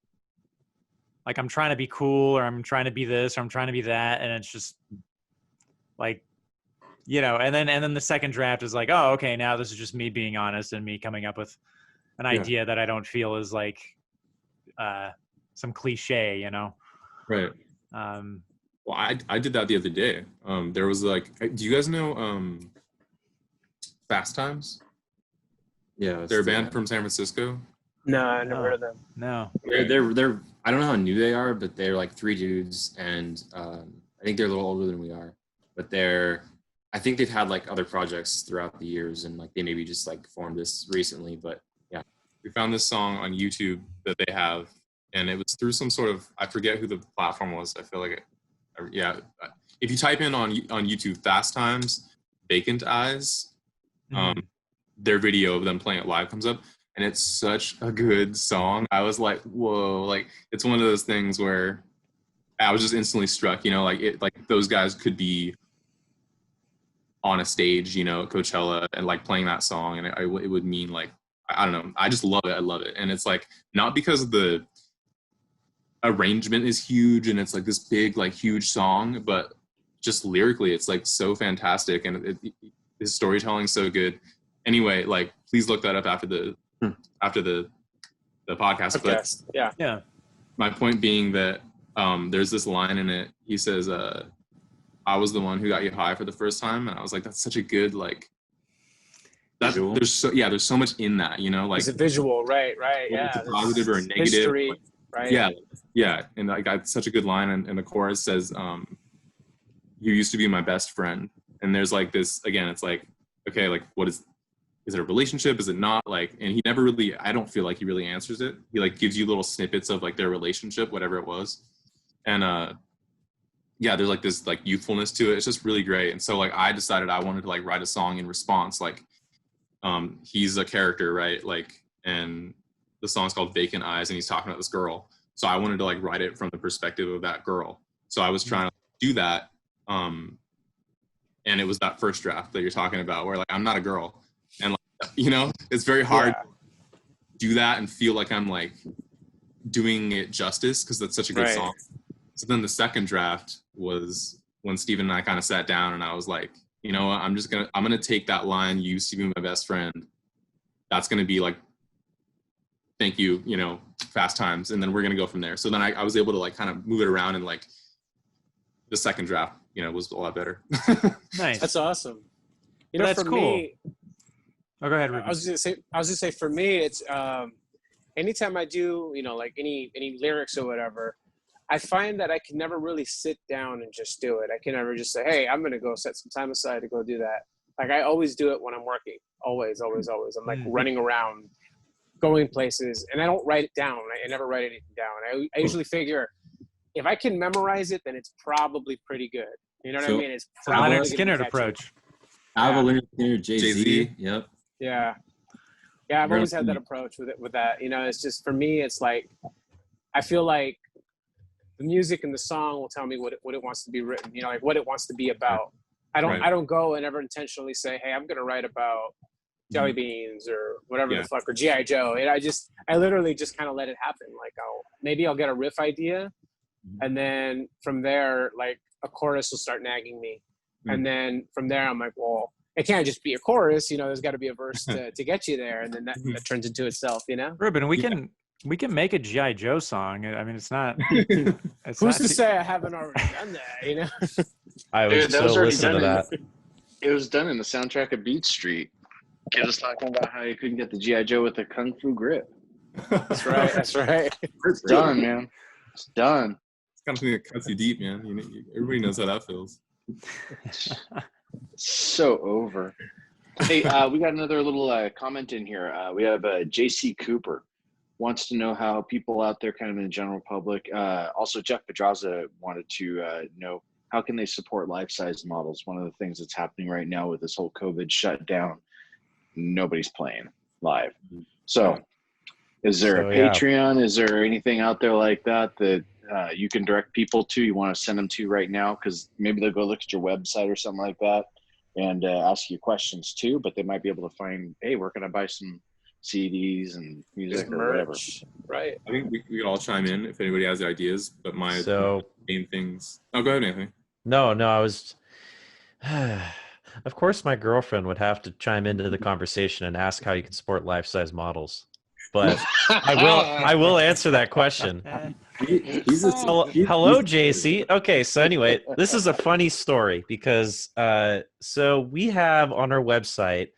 like, I'm trying to be cool, or I'm trying to be this, or I'm trying to be that. And it's just like, you know, and then the second draft is like, oh, okay, now this is just me being honest and me coming up with an idea that I don't feel is like some cliche, you know? Right. Well, I did that the other day. There was like, do you guys know Fast Times? Yeah, They're a band from San Francisco. No, I never heard of them. No. They're I don't know how new they are, but they're like 3 dudes, and I think they're a little older than we are, but I think they've had like other projects throughout the years, and like they maybe just like formed this recently, but yeah. We found this song on YouTube that they have, and it was through some sort of, I forget who the platform was. I feel like if you type in on YouTube Fast Times Vacant Eyes, their video of them playing it live comes up, and it's such a good song. I was like, whoa, like it's one of those things where I was just instantly struck, you know, like those guys could be on a stage, you know, at Coachella and like playing that song, and it would mean like, I don't know, I just love it. I love it. And it's like, not because the arrangement is huge and it's like this big, like huge song, but just lyrically, it's like so fantastic. And his storytelling's so good. Anyway, like, please look that up after the podcast. But yeah. My point being that there's this line in it. He says, I was the one who got you high for the first time. And I was like, that's such a good, like, there's so much in that, you know, like it's a visual, right, yeah, it's a positive or a negative history, like, right, yeah, and like it's such a good line, and the chorus says, you used to be my best friend, and there's like this again, it's like, okay, like what is it a relationship, is it not, like, and he never really, I don't feel like he really answers it. He like gives you little snippets of like their relationship, whatever it was, and there's like this like youthfulness to it. It's just really great. And so like I decided I wanted to like write a song in response, like he's a character, right? Like, and the song's called Vacant Eyes, and he's talking about this girl. So I wanted to like write it from the perspective of that girl. So I was trying to do that. And it was that first draft that you're talking about where like, I'm not a girl. And like, you know, it's very hard to do that and feel like I'm like doing it justice, because that's such a good song. So then the second draft was when Steven and I kind of sat down, and I was like, you know what, I'm going to take that line, you used to be my best friend. That's going to be like, thank you, you know, Fast Times. And then we're going to go from there. So then I was able to like kind of move it around, and like the second draft, you know, was a lot better. Nice. That's awesome. You know, that's for cool. me, oh, go ahead, Ruben. I was gonna say for me, it's anytime I do, you know, like any lyrics or whatever, I find that I can never really sit down and just do it. I can never just say, hey, I'm going to go set some time aside to go do that. Like I always do it when I'm working. Always. I'm like running around, going places, and I don't write it down. I never write anything down. I usually figure if I can memorize it, then it's probably pretty good. You know what I So- mean? It's The probably Leonard gonna be Skinner catchy. approach. Alva, Leonard Skinner, Jay-Z. Jay-Z. Yep. Yeah. Yeah, I've Very always had that approach with that. You know, it's just, for me, it's like, I feel like the music and the song will tell me what it wants to be written, you know, like what it wants to be about. I don't go and ever intentionally say, hey, I'm going to write about jelly beans or whatever the fuck, or G.I. Joe. And I literally just kind of let it happen. Like, maybe I'll get a riff idea. And then from there, like a chorus will start nagging me. And then from there, I'm like, well, it can't just be a chorus, you know, there's got to be a verse to get you there. And then that turns into itself, you know? Ruben, we can make a G.I. Joe song. I mean, it's not. Who's to say I haven't already done that, you know? I was Dude, that so was already listening to done that. It was done in the soundtrack of Beat Street. Kid was talking about how he couldn't get the G.I. Joe with the Kung Fu grip. That's right. That's right. It's done, man. It's done. It's kind of thing that cuts you deep, man. Everybody knows how that feels. So over. Hey, we got another little comment in here. We have JC Cooper wants to know how people out there, kind of in the general public. Also, Jeff Pedraza wanted to know how can they support life-size models. One of the things that's happening right now with this whole COVID shutdown, nobody's playing live. So, is there a Patreon? Is there anything out there like that you can direct people to? You want to send them to right now, because maybe they'll go look at your website or something like that and ask you questions too, but they might be able to find, hey, where can I buy some CDs and music or whatever. Right. I think we could all chime in if anybody has ideas, but my main things. Oh, go ahead, Anthony. No, I was. Of course, my girlfriend would have to chime into the conversation and ask how you can support life-size models, but I will answer that question. Hello, JC. Okay, so anyway, this is a funny story because so we have on our website,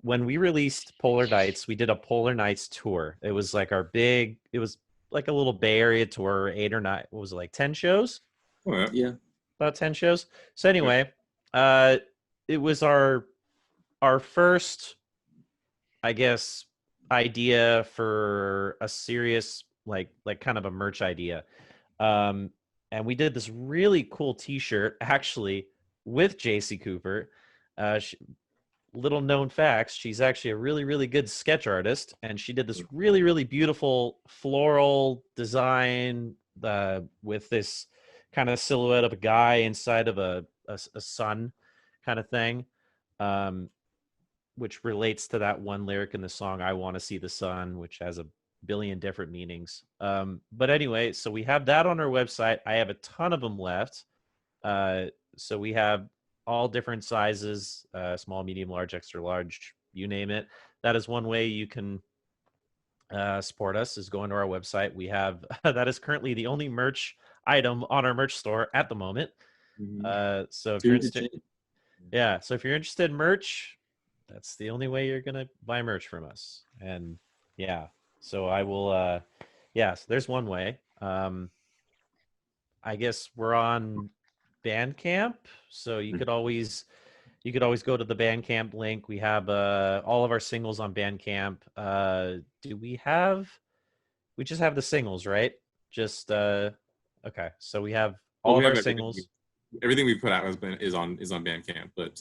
when we released Polar Nights, we did a Polar Nights tour. It was like it was like a little Bay Area tour, 8 or 9, what was it, like 10 shows? Oh, yeah. About 10 shows. So anyway, it was our first, I guess, idea for a serious, like kind of a merch idea. And we did this really cool t-shirt actually with JC Cooper. Little known facts, she's actually a really, really good sketch artist, and she did this really, really beautiful floral design with this kind of silhouette of a guy inside of a sun kind of thing, which relates to that one lyric in the song, I Want to See the Sun, which has a billion different meanings. But anyway, so we have that on our website. I have a ton of them left. So we have all different sizes, small, medium, large, extra large, you name it. That is one way you can support us, is going to our website. We have, that is currently the only merch item on our merch store at the moment. So if you're interested, so if you're interested in merch, that's the only way you're going to buy merch from us. And so I will, so there's one way. I guess we're on Bandcamp, so you could always go to the Bandcamp link. We have all of our singles on Bandcamp. We just have the singles, right? Just okay, so we have all of our singles. Everything we put out is on Bandcamp, but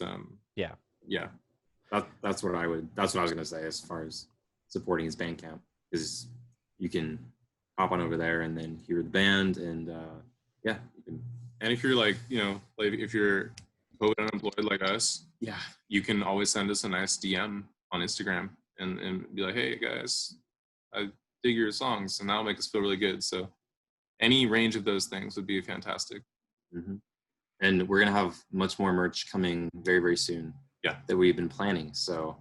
that's what I was gonna say as far as supporting his Bandcamp, is you can hop on over there and then hear the band, and you can. And if you're like if you're COVID unemployed like us, you can always send us a nice DM on Instagram and be like, hey guys, I dig your songs, and that'll make us feel really good. So any range of those things would be fantastic. Mm-hmm. And we're gonna have much more merch coming very, very soon. Yeah, that we've been planning. So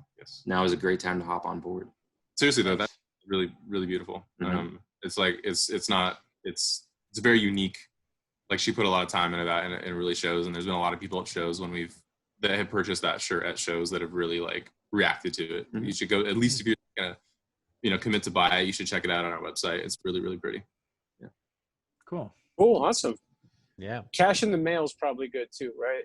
now is a great time to hop on board. Seriously though, that's really, really beautiful. Mm-hmm. It's like it's very unique. Like, she put a lot of time into that, and it really shows. And there's been a lot of people at shows that have purchased that shirt at shows that have really like reacted to it. Mm-hmm. You should go, at least if you're gonna commit to buy it, you should check it out on our website. It's really, really pretty. Yeah. Cool, awesome. Yeah, cash in the mail is probably good too, right?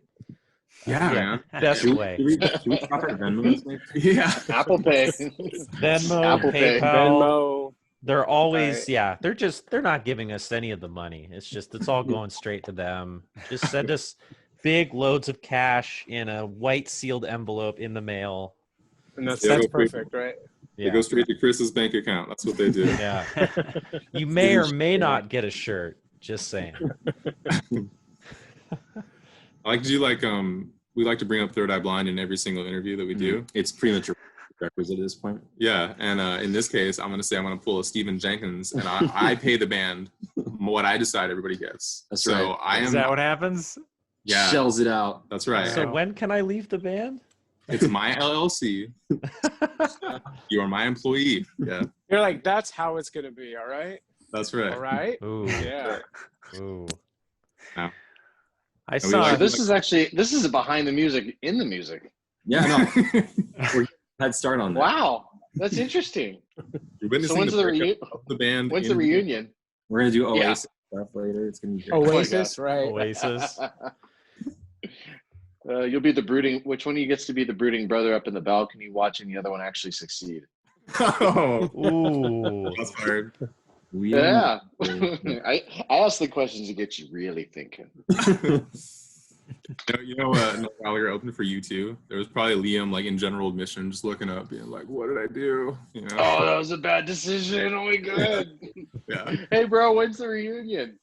Yeah. Best way. Should we talk about Venmo? Yeah. Apple Pay. Venmo, Apple Pay. PayPal. Venmo. They're always, Right. yeah, they're not giving us any of the money. It's all going straight to them. Just send us big loads of cash in a white sealed envelope in the mail. And that's Yeah, perfect, right? They go Yeah. straight to Chris's bank account. That's what they do. Yeah. You may or may not get a shirt. Just saying. I like to do like we like to bring up Third Eye Blind in every single interview that we do. It's premature requisite at this point. Yeah, and in this case, I'm gonna pull a Stephen Jenkins, and I pay the band what I decide everybody gets. That's so right. I am. Is that what happens? Yeah, Shells it out. that's right. So when can I leave the band? It's my LLC. You are my employee. Yeah, You're like, that's how it's gonna be, all right? that's right. All right? Ooh. Yeah. Ooh. I we saw. like- This is behind the music in the music. Yeah, no. We're head start on that. Wow, that's interesting. You're witnessing So when's the the breakup reunion? of the band. When's the reunion? We're gonna do Yeah. Oasis stuff later. It's gonna be great. Oasis, right? Oasis. You'll be the brooding. Which one of you gets to be the brooding brother up in the balcony watching the other one actually succeed? Oh, Ooh. that's hard. Yeah. I ask the questions to get you really thinking. Noel Gallagher opened for U2. There was probably Liam, like in general admission, just looking up, being like, "What did I do?" You know? Oh, that was a bad decision. Oh my god. Yeah. Hey, bro, when's the reunion?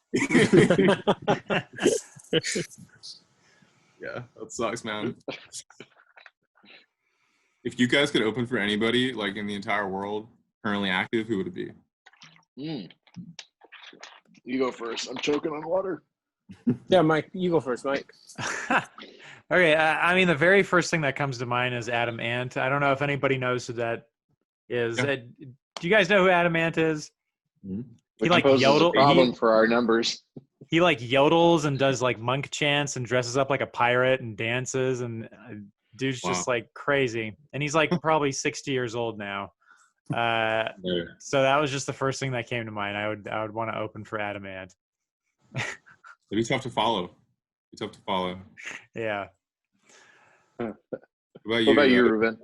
Yeah, that sucks, man. If you guys could open for anybody, like in the entire world, currently active, who would it be? You go first. I'm choking on water. Yeah, Mike, you go first, Mike. Okay, I mean, the very first thing that comes to mind is Adam Ant. I don't know if anybody knows who that is. Yeah. Do you guys know who Adam Ant is? Mhm. He like poses a yodel. problem for our numbers. He like yodels and does like monk chants and dresses up like a pirate and dances, and dude's just like crazy. And he's like probably 60 years old now. So that was just the first thing that came to mind. I would want to open for Adam Ant. It'd be tough to follow. Yeah. What What about you, Ruben?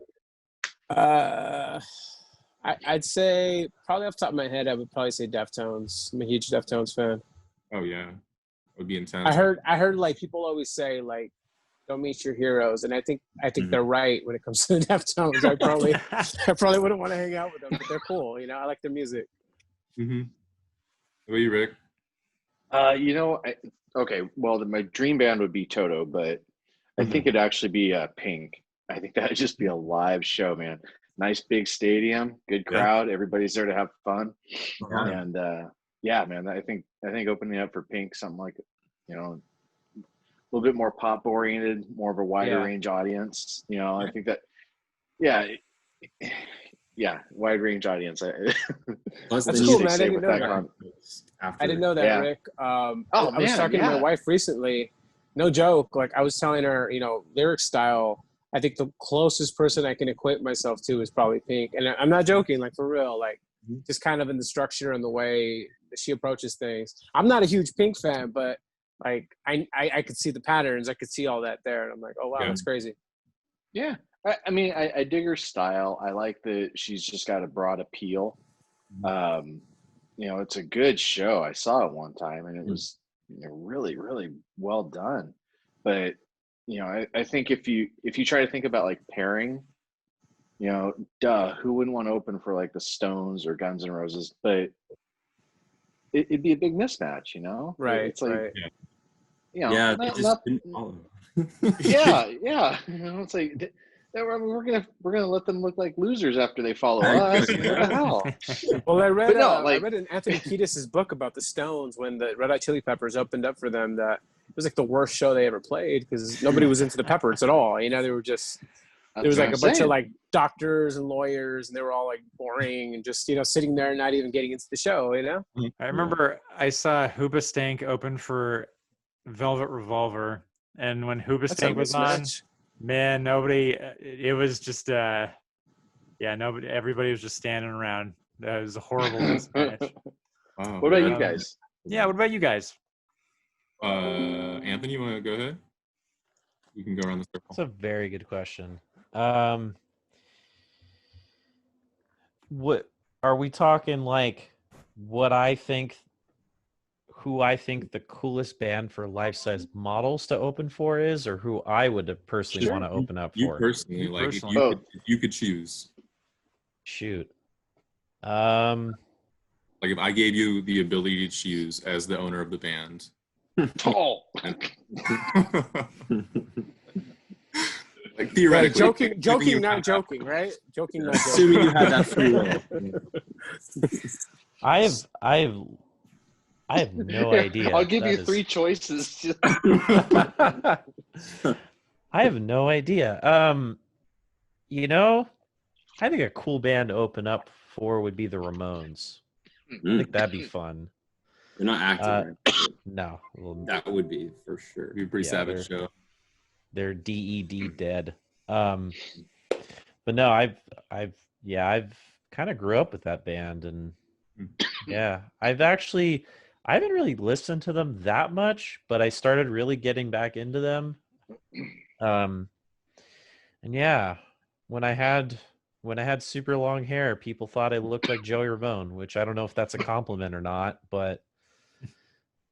I'd say probably off the top of my head, I would probably say Deftones. I'm a huge Deftones fan. Oh yeah, it would be intense. I heard like people always say like, don't meet your heroes, and I think they're right when it comes to the Deftones. I probably wouldn't want to hang out with them, but they're cool. You know, I like their music. Mm-hmm. What about you, Rick? Okay, well, my dream band would be Toto, but I think it'd actually be Pink. I think that'd just be a live show, man. Nice big stadium, good crowd. Everybody's there to have fun, and yeah, man. I think opening up for Pink, something like, a little bit more pop oriented, more of a wider range audience. I think that, wide range audience. That's cool, man. I didn't know that, Rick. I was talking to my wife recently. No joke. Like I was telling her, lyric style. I think the closest person I can equate myself to is probably Pink, and I'm not joking. Like for real. Like just kind of in the structure and the way that she approaches things. I'm not a huge Pink fan, but like I could see the patterns. I could see all that there, and I'm like, oh wow, that's crazy. Yeah. I mean, I dig her style. I like that she's just got a broad appeal. It's a good show. I saw it one time, and it was really, really well done. But I think if you try to think about like pairing, who wouldn't want to open for like the Stones or Guns N' Roses? But it'd be a big mismatch, Right. It's like, right. yeah, it's like. We're gonna let them look like losers after they follow us. What the hell? Well, I read in Anthony Kiedis' book about the Stones when the Red Hot Chili Peppers opened up for them. That it was like the worst show they ever played because nobody was into the Peppers at all. They were just there was like a bunch of like doctors and lawyers, and they were all like boring and just sitting there and not even getting into the show. I remember I saw Hoobastank open for Velvet Revolver, and when Hoobastank was on. Man, nobody. It was just, nobody. Everybody was just standing around. That was a horrible mismatch. Wow. What about you guys? Yeah, what about you guys? Anthony, you want to go ahead? You can go around the circle. That's a very good question. What are we talking like what I think, who I think the coolest band for life-size models to open for is, or who I would personally want to open up You for? personally, You like personally. if you could choose, Shoot. like if I gave you the ability to choose as the owner of the band, Tall. like theoretically, joking, not joking, right? Joking, not joking. Assuming you had that free will. I have no idea. I'll give That you is- 3 choices. I have no idea. You know, I think a cool band to open up for would be the Ramones. I think that'd be fun. They're not active, right? No, well, That would be for sure. it'd be a pretty Yeah, savage show. they're dead. But no, I've kind of grew up with that band, and yeah, I haven't really listened to them that much, but I started really getting back into them. And yeah, when I had super long hair, people thought I looked like Joey Ramone, which I don't know if that's a compliment or not, but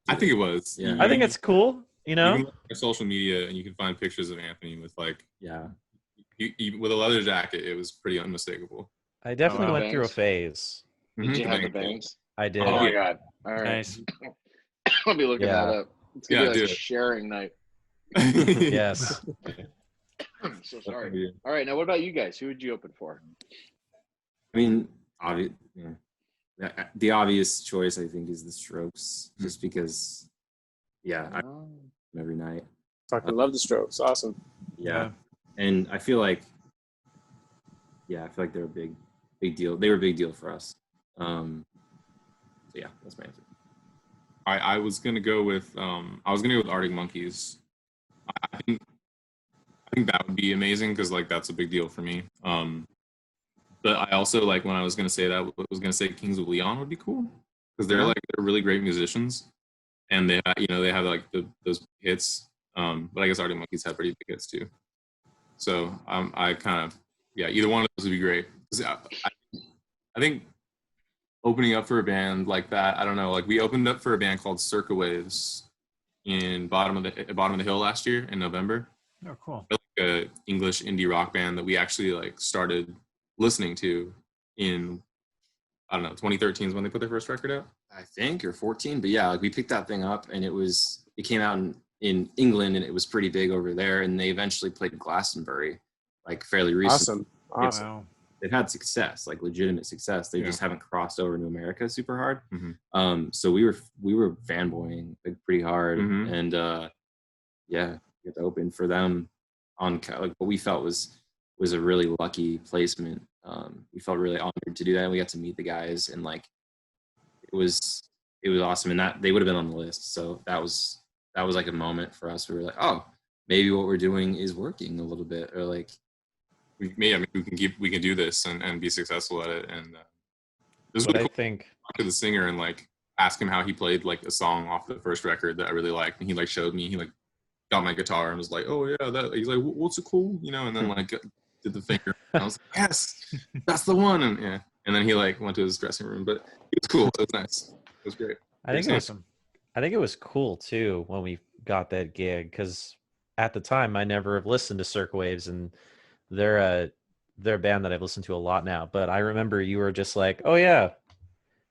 I think it was. Yeah. I think it's cool. You You know, can look at social media and you can find pictures of Anthony with like Yeah. with a leather jacket. It was pretty unmistakable. I definitely wow. went through a Bangs. phase. Did you Mhm. have the bangs? I did. Oh Oh, my yeah. god! All right, Nice. I'll be looking Yeah. that up. It's gonna Yeah, be do like a it. sharing night. Yes. I'm so sorry. All right, now what about you guys? Who would you open for? I mean, the obvious choice I think is the Strokes, just because. Yeah, I every night. Fucking love the Strokes. Awesome. Yeah, and I feel like, they're a big deal. They were a big deal for us. So yeah, that's my answer. I was gonna go with Arctic Monkeys. I think that would be amazing because like that's a big deal for me. But I also like when I was gonna say that I was gonna say Kings of Leon would be cool because they're really great musicians and they have like those hits. But I guess Arctic Monkeys have pretty big hits too. So I kind of either one of those would be great. 'Cause I think opening up for a band like that, I don't know, like we opened up for a band called Circa Waves in bottom of the hill last year in November. Oh, cool. Like a English indie rock band that we actually like started listening to in 2013 is when they put their first record out. I think, or 14, but yeah, like we picked that thing up and it came out in England and it was pretty big over there, and they eventually played Glastonbury like fairly recently. Awesome. Wow. They've had success, like legitimate success. They just haven't crossed over to America super hard. Mm-hmm. So we were fanboying like pretty hard, Mhm. and we got to open for them on like what we felt was a really lucky placement. We felt really honored to do that, and we got to meet the guys, and like it was awesome. And that they would have been on the list, so that was like a moment for us. We were like, oh, maybe what we're doing is working a little bit, or like. We can do this and be successful at it. And this was But really I cool think to talk to the singer and like ask him how he played like a song off the first record that I really liked, and he like showed me. He like got my guitar and was like, "Oh yeah, that." He's like, "What's it cool?" You know, and then like did the finger. And I was like, "Yes, that's the one." And and then he like went to his dressing room, but it was cool. It was nice. It was great. I think it was Awesome. I think it was cool too when we got that gig, because at the time I never have listened to Circa Waves, and they're a band that I've listened to a lot now. But I remember you were just like, "Oh yeah,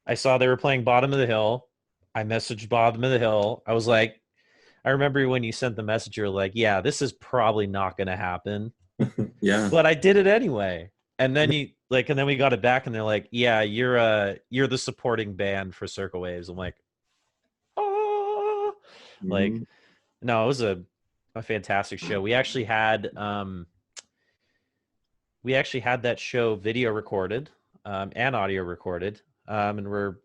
I saw they were playing Bottom of the Hill." I messaged Bottom of the Hill. I was like, I remember when you sent the message, you're like, "Yeah, this is probably not going to happen," Yeah. but I did it anyway. And then and then we got it back, and they're like, "Yeah, you're the supporting band for Circa Waves." I'm like, "Oh!" Like, no, it was a fantastic show. We actually had that show video recorded and audio recorded, and we're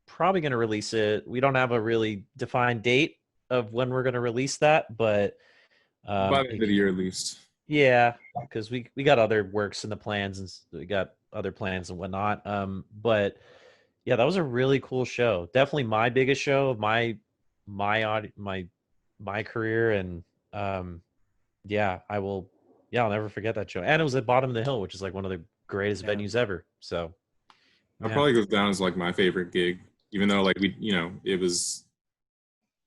probably going to release it. We don't have a really defined date of when we're going to release that, but By the end of the year at least. yeah, because we got other works in the plans, and we got other plans and whatnot. But yeah, that was a really cool show. Definitely my biggest show of my career, and I'll never forget that show. And it was at Bottom of the Hill, which is like one of the greatest venues ever. So That probably goes down as like my favorite gig, even though like we, it was.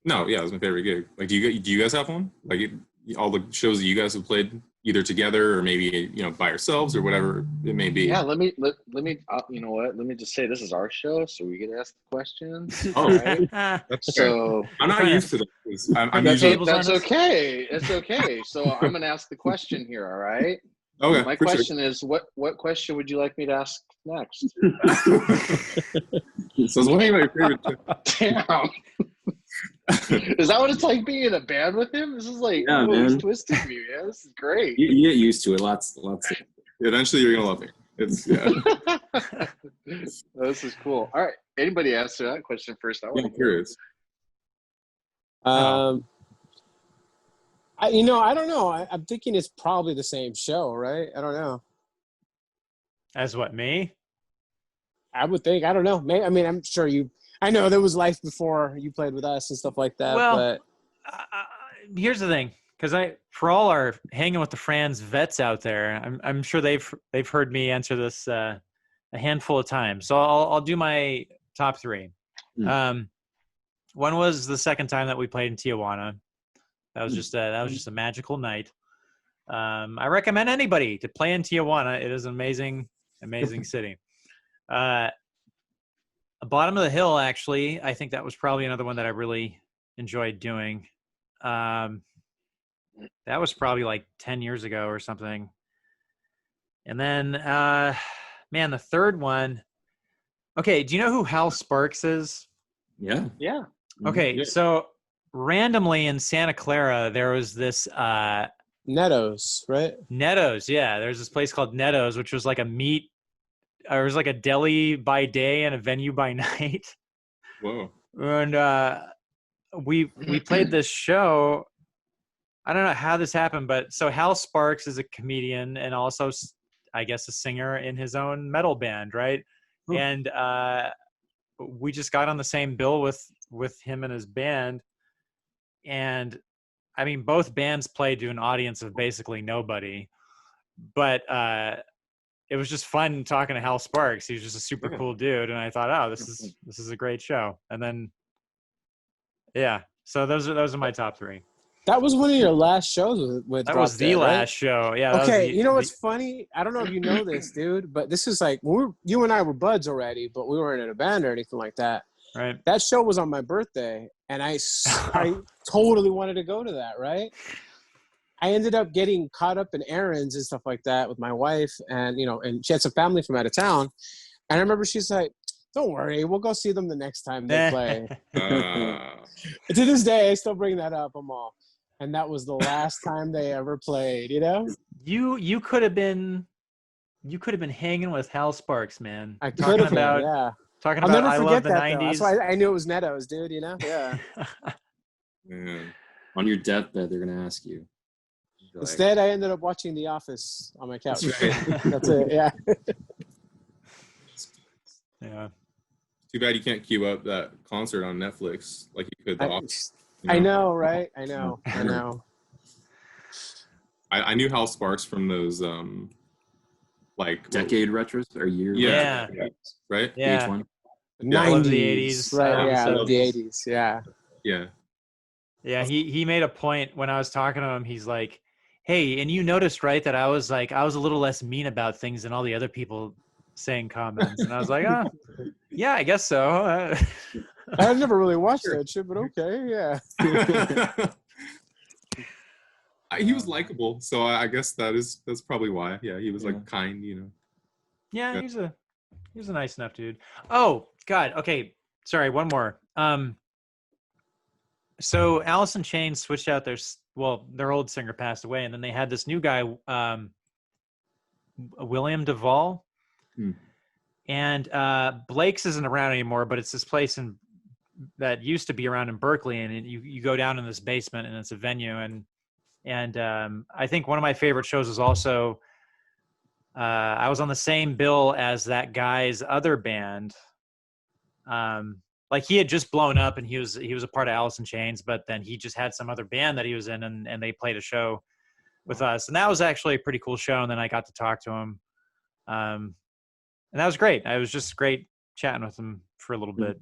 No, yeah, it was my favorite gig. Like, do you guys have one? Like all the shows that you guys have played either together or maybe by yourselves or whatever it may be. Yeah, let me you know what? Let me just say this is our show, so we get to ask the questions. Oh, right? That's So I'm not used to this. I'm that's, usually that's okay. It's okay. So I'm gonna ask the question here. All right. okay. My question is, what question would you like me to ask next? So it's one of my favorite. Damn. Is that what it's like being in a band with him? This is like, Yeah, he's man. twisting me, man. This is great. You get used to it. Lots. Eventually, you're gonna love me. It's This is cool. All right. Anybody answer that question first? I'm curious. I don't know. I'm thinking it's probably the same show, right? I don't know. As what, me? I would think. I don't know. I mean, I'm sure I know there was life before you played with us and stuff like that. Well, but here's the thing, because for all our hanging with the Franz vets out there, I'm sure they've heard me answer this a handful of times. So I'll do my top three. One was the second time that we played in Tijuana. That was just a magical night. I recommend anybody to play in Tijuana. It is an amazing city. Bottom of the Hill, actually, I think that was probably another one that I really enjoyed doing. That was probably like 10 years ago or something. And then, the third one. Okay, do you know who Hal Sparks is? Yeah. Yeah. Okay, Yeah. so randomly in Santa Clara, there was this Netto's, right? Netto's. Yeah, there's this place called Netto's, which was like it was like a deli by day and a venue by night. Whoa. And we played this show. I don't know how this happened, but so Hal Sparks is a comedian and also, I guess, a singer in his own metal band, right? Hmm. And we just got on the same bill with him and his band. And I mean, both bands played to an audience of basically nobody, but it was just fun talking to Hal Sparks. He was just a super cool dude, and I thought, oh, this is a great show. And then, yeah, so those are my top three. That was one of your last shows with That Drop was the Dead, last right? show. Yeah. Okay, you know what's funny? I don't know if you know this, dude, but this is like you and I were buds already, but we weren't in a band or anything like that. right? That show was on my birthday, and I totally wanted to go to that, right? I ended up getting caught up in errands and stuff like that with my wife, and and she had some family from out of town. And I remember she's like, "Don't worry, we'll go see them the next time they play." To this day, I still bring that up. And that was the last time they ever played. You could have been hanging with Hal Sparks, man. I could have been, yeah. Talking I'll about never I forget love the that, 90s. though. That's why I knew it was Netto's, dude. Yeah. Man. On your deathbed, they're gonna ask you. You're like, Instead, I ended up watching The Office on my couch. That's right. That's it. Yeah. Yeah. Too bad you can't queue up that concert on Netflix like you could. I know, right? I know. I knew Hal Sparks from those like decade retros or year. Yeah. right? Yeah. VH1. 90s, the 80s, right? Yeah, episodes. the 80s. Yeah. Yeah. Yeah, he made a point when I was talking to him. He's like, "Hey, and you noticed, right, that I was a little less mean about things than all the other people saying comments." And I was like, "Oh, yeah, I guess so." I've never really watched that shit, but okay, yeah. He was likable, so I guess that's probably why. Yeah, he was like kind, Yeah, he's a nice enough dude. Oh God, okay, sorry, one more. So Alice in Chains switched out their old singer passed away, and then they had this new guy, William Duvall. And Blake's isn't around anymore, but it's this place that used to be around in Berkeley, and you go down in this basement, and it's a venue, and I think one of my favorite shows is also I was on the same bill as that guy's other band. Like he had just blown up, and he was a part of Alice in Chains, but then he just had some other band that he was in, and they played a show with us, and that was actually a pretty cool show. And then I got to talk to him, and And that was great. I was just great chatting with him for a little bit.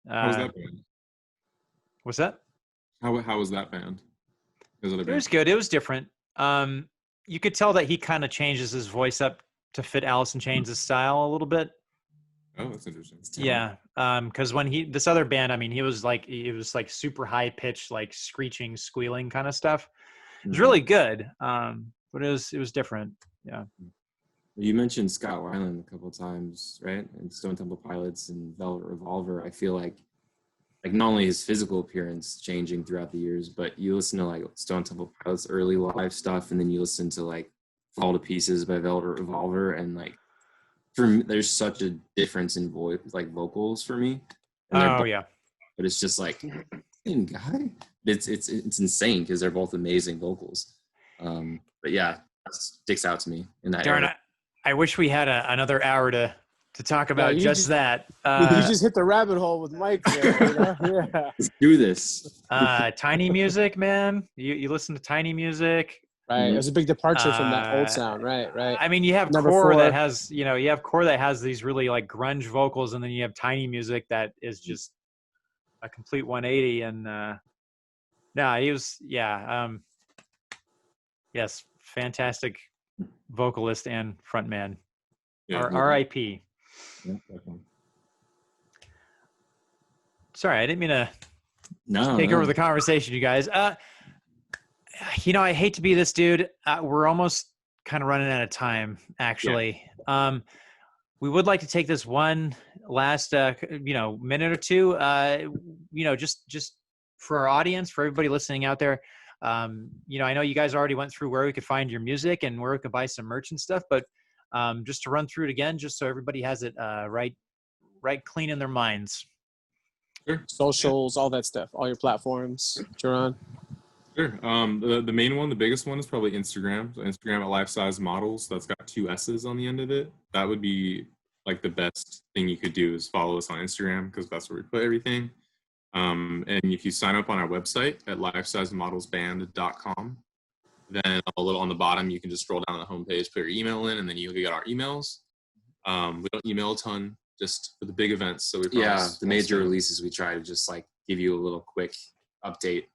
How was that band? What's that? How was that band? It was good. It was different. You could tell that he kind of changes his voice up to fit Alice in Chains' style a little bit. Oh, that's interesting. Yeah. Because when this other band, I mean, he was like super high pitched, like screeching, squealing kind of stuff. It was really good. But it was different. Yeah. You mentioned Scott Weiland a couple of times, right? And Stone Temple Pilots and Velvet Revolver. I feel like not only his physical appearance changing throughout the years, but you listen to like Stone Temple Pilots early live stuff, and then you listen to like Fall to Pieces by Velvet Revolver, and like for me, there's such a difference in voice, like vocals for me. And yeah. But it's just like same guy. It's insane because they're both amazing vocals. But yeah, that sticks out to me in that Darn, era. I wish we had another hour to talk about that. You just hit the rabbit hole with Mike there, Yeah. Let's do this. Tiny music, man. You listen to Tiny music. Right. It was a big departure from that old sound. Right. I mean, you have Core that has, these really like grunge vocals, and then you have Tiny music that is just a complete 180. And he was, yes, fantastic vocalist and frontman. Yeah, R.I.P. Yeah, definitely. Sorry, I didn't mean to take over the conversation, you guys. I hate to be this dude. We're almost kind of running out of time, actually. Yeah. We would like to take this one last, minute or two, just for our audience, for everybody listening out there. I know you guys already went through where we could find your music and where we could buy some merch and stuff, but just to run through it again, just so everybody has it right clean in their minds. Sure. Socials, all that stuff, all your platforms, Jerron. Sure. The main one, the biggest one is probably Instagram. So Instagram at Life Size Models. That's got 2 S's on the end of it. That would be like the best thing you could do is follow us on Instagram, because that's where we put everything. And if you sign up on our website at lifesizemodelsband.com, then a little on the bottom, you can just scroll down to the homepage, put your email in, and then you'll get our emails. We don't email a ton, just for the big events. So the major releases, we try to just like give you a little quick update.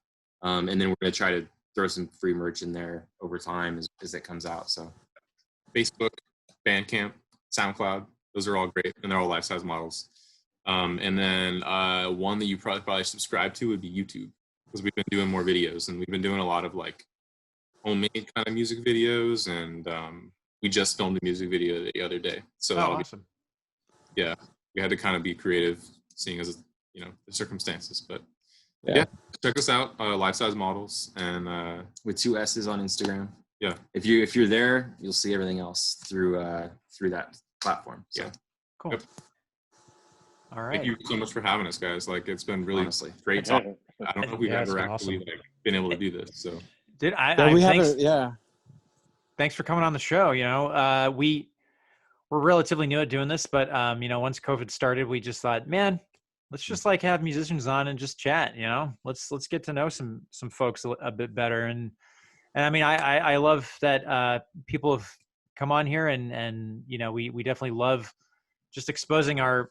And then we're going to try to throw some free merch in there over time as it comes out. So Facebook, Bandcamp, SoundCloud, those are all great, and they're all Life Size Models. And then one that you probably subscribe to would be YouTube, because we've been doing more videos, and we've been doing a lot of like homemade kind of music videos, and we just filmed a music video the other day. So awesome. Yeah, we had to kind of be creative, seeing as the circumstances, but yeah, check us out, Life Size Models, and with 2 S's on Instagram. Yeah, if you're there, you'll see everything else through that platform. So. Yeah, cool. Yep. All right. Thank you so much for having us, guys. Like, it's been really great talking. I don't know if we've ever actually been able to do this. So, thanks for coming on the show. We're relatively new at doing this, but once COVID started, we just thought, man, let's just like have musicians on and just chat. Let's get to know some folks a bit better. And I mean, I love that people have come on here, and we definitely love just exposing our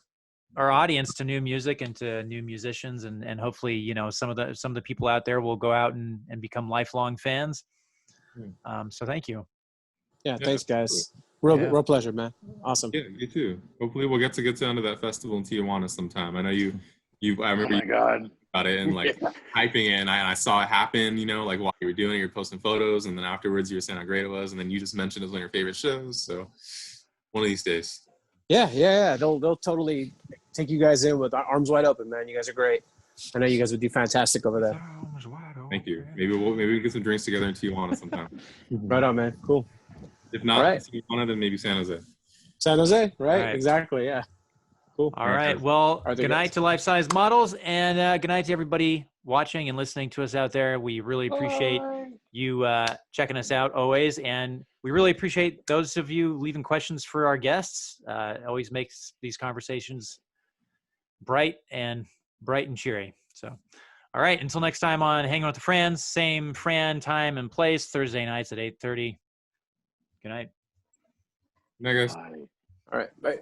audience to new music and to new musicians, and hopefully some of the people out there will go out and become lifelong fans. So thank you. Yeah, thanks guys. Real pleasure, man. Awesome. Yeah, you too. Hopefully we'll get down to that festival in Tijuana sometime. I know I remember you about it and like hyping it, and I saw it happen, like while you were doing it, you were posting photos, and then afterwards you were saying how great it was, and then you just mentioned it was one of your favorite shows. So one of these days. Yeah. They'll totally take you guys in with arms wide open, man. You guys are great. I know you guys would do fantastic over there. Thank you. Maybe we get some drinks together in Tijuana sometime. Right on, man. Cool. If not Tijuana, then maybe San Jose. San Jose, right? Exactly. Yeah. Cool. All right. Well, good night to Life Size Models, and good night to everybody watching and listening to us out there. We really appreciate you checking us out always, and we really appreciate those of you leaving questions for our guests. It always makes these conversations bright and cheery. So, all right. Until next time on Hanging with the Frans, same Fran time and place, Thursday nights at 8:30. Good night. Good night, guys. All right. Bye.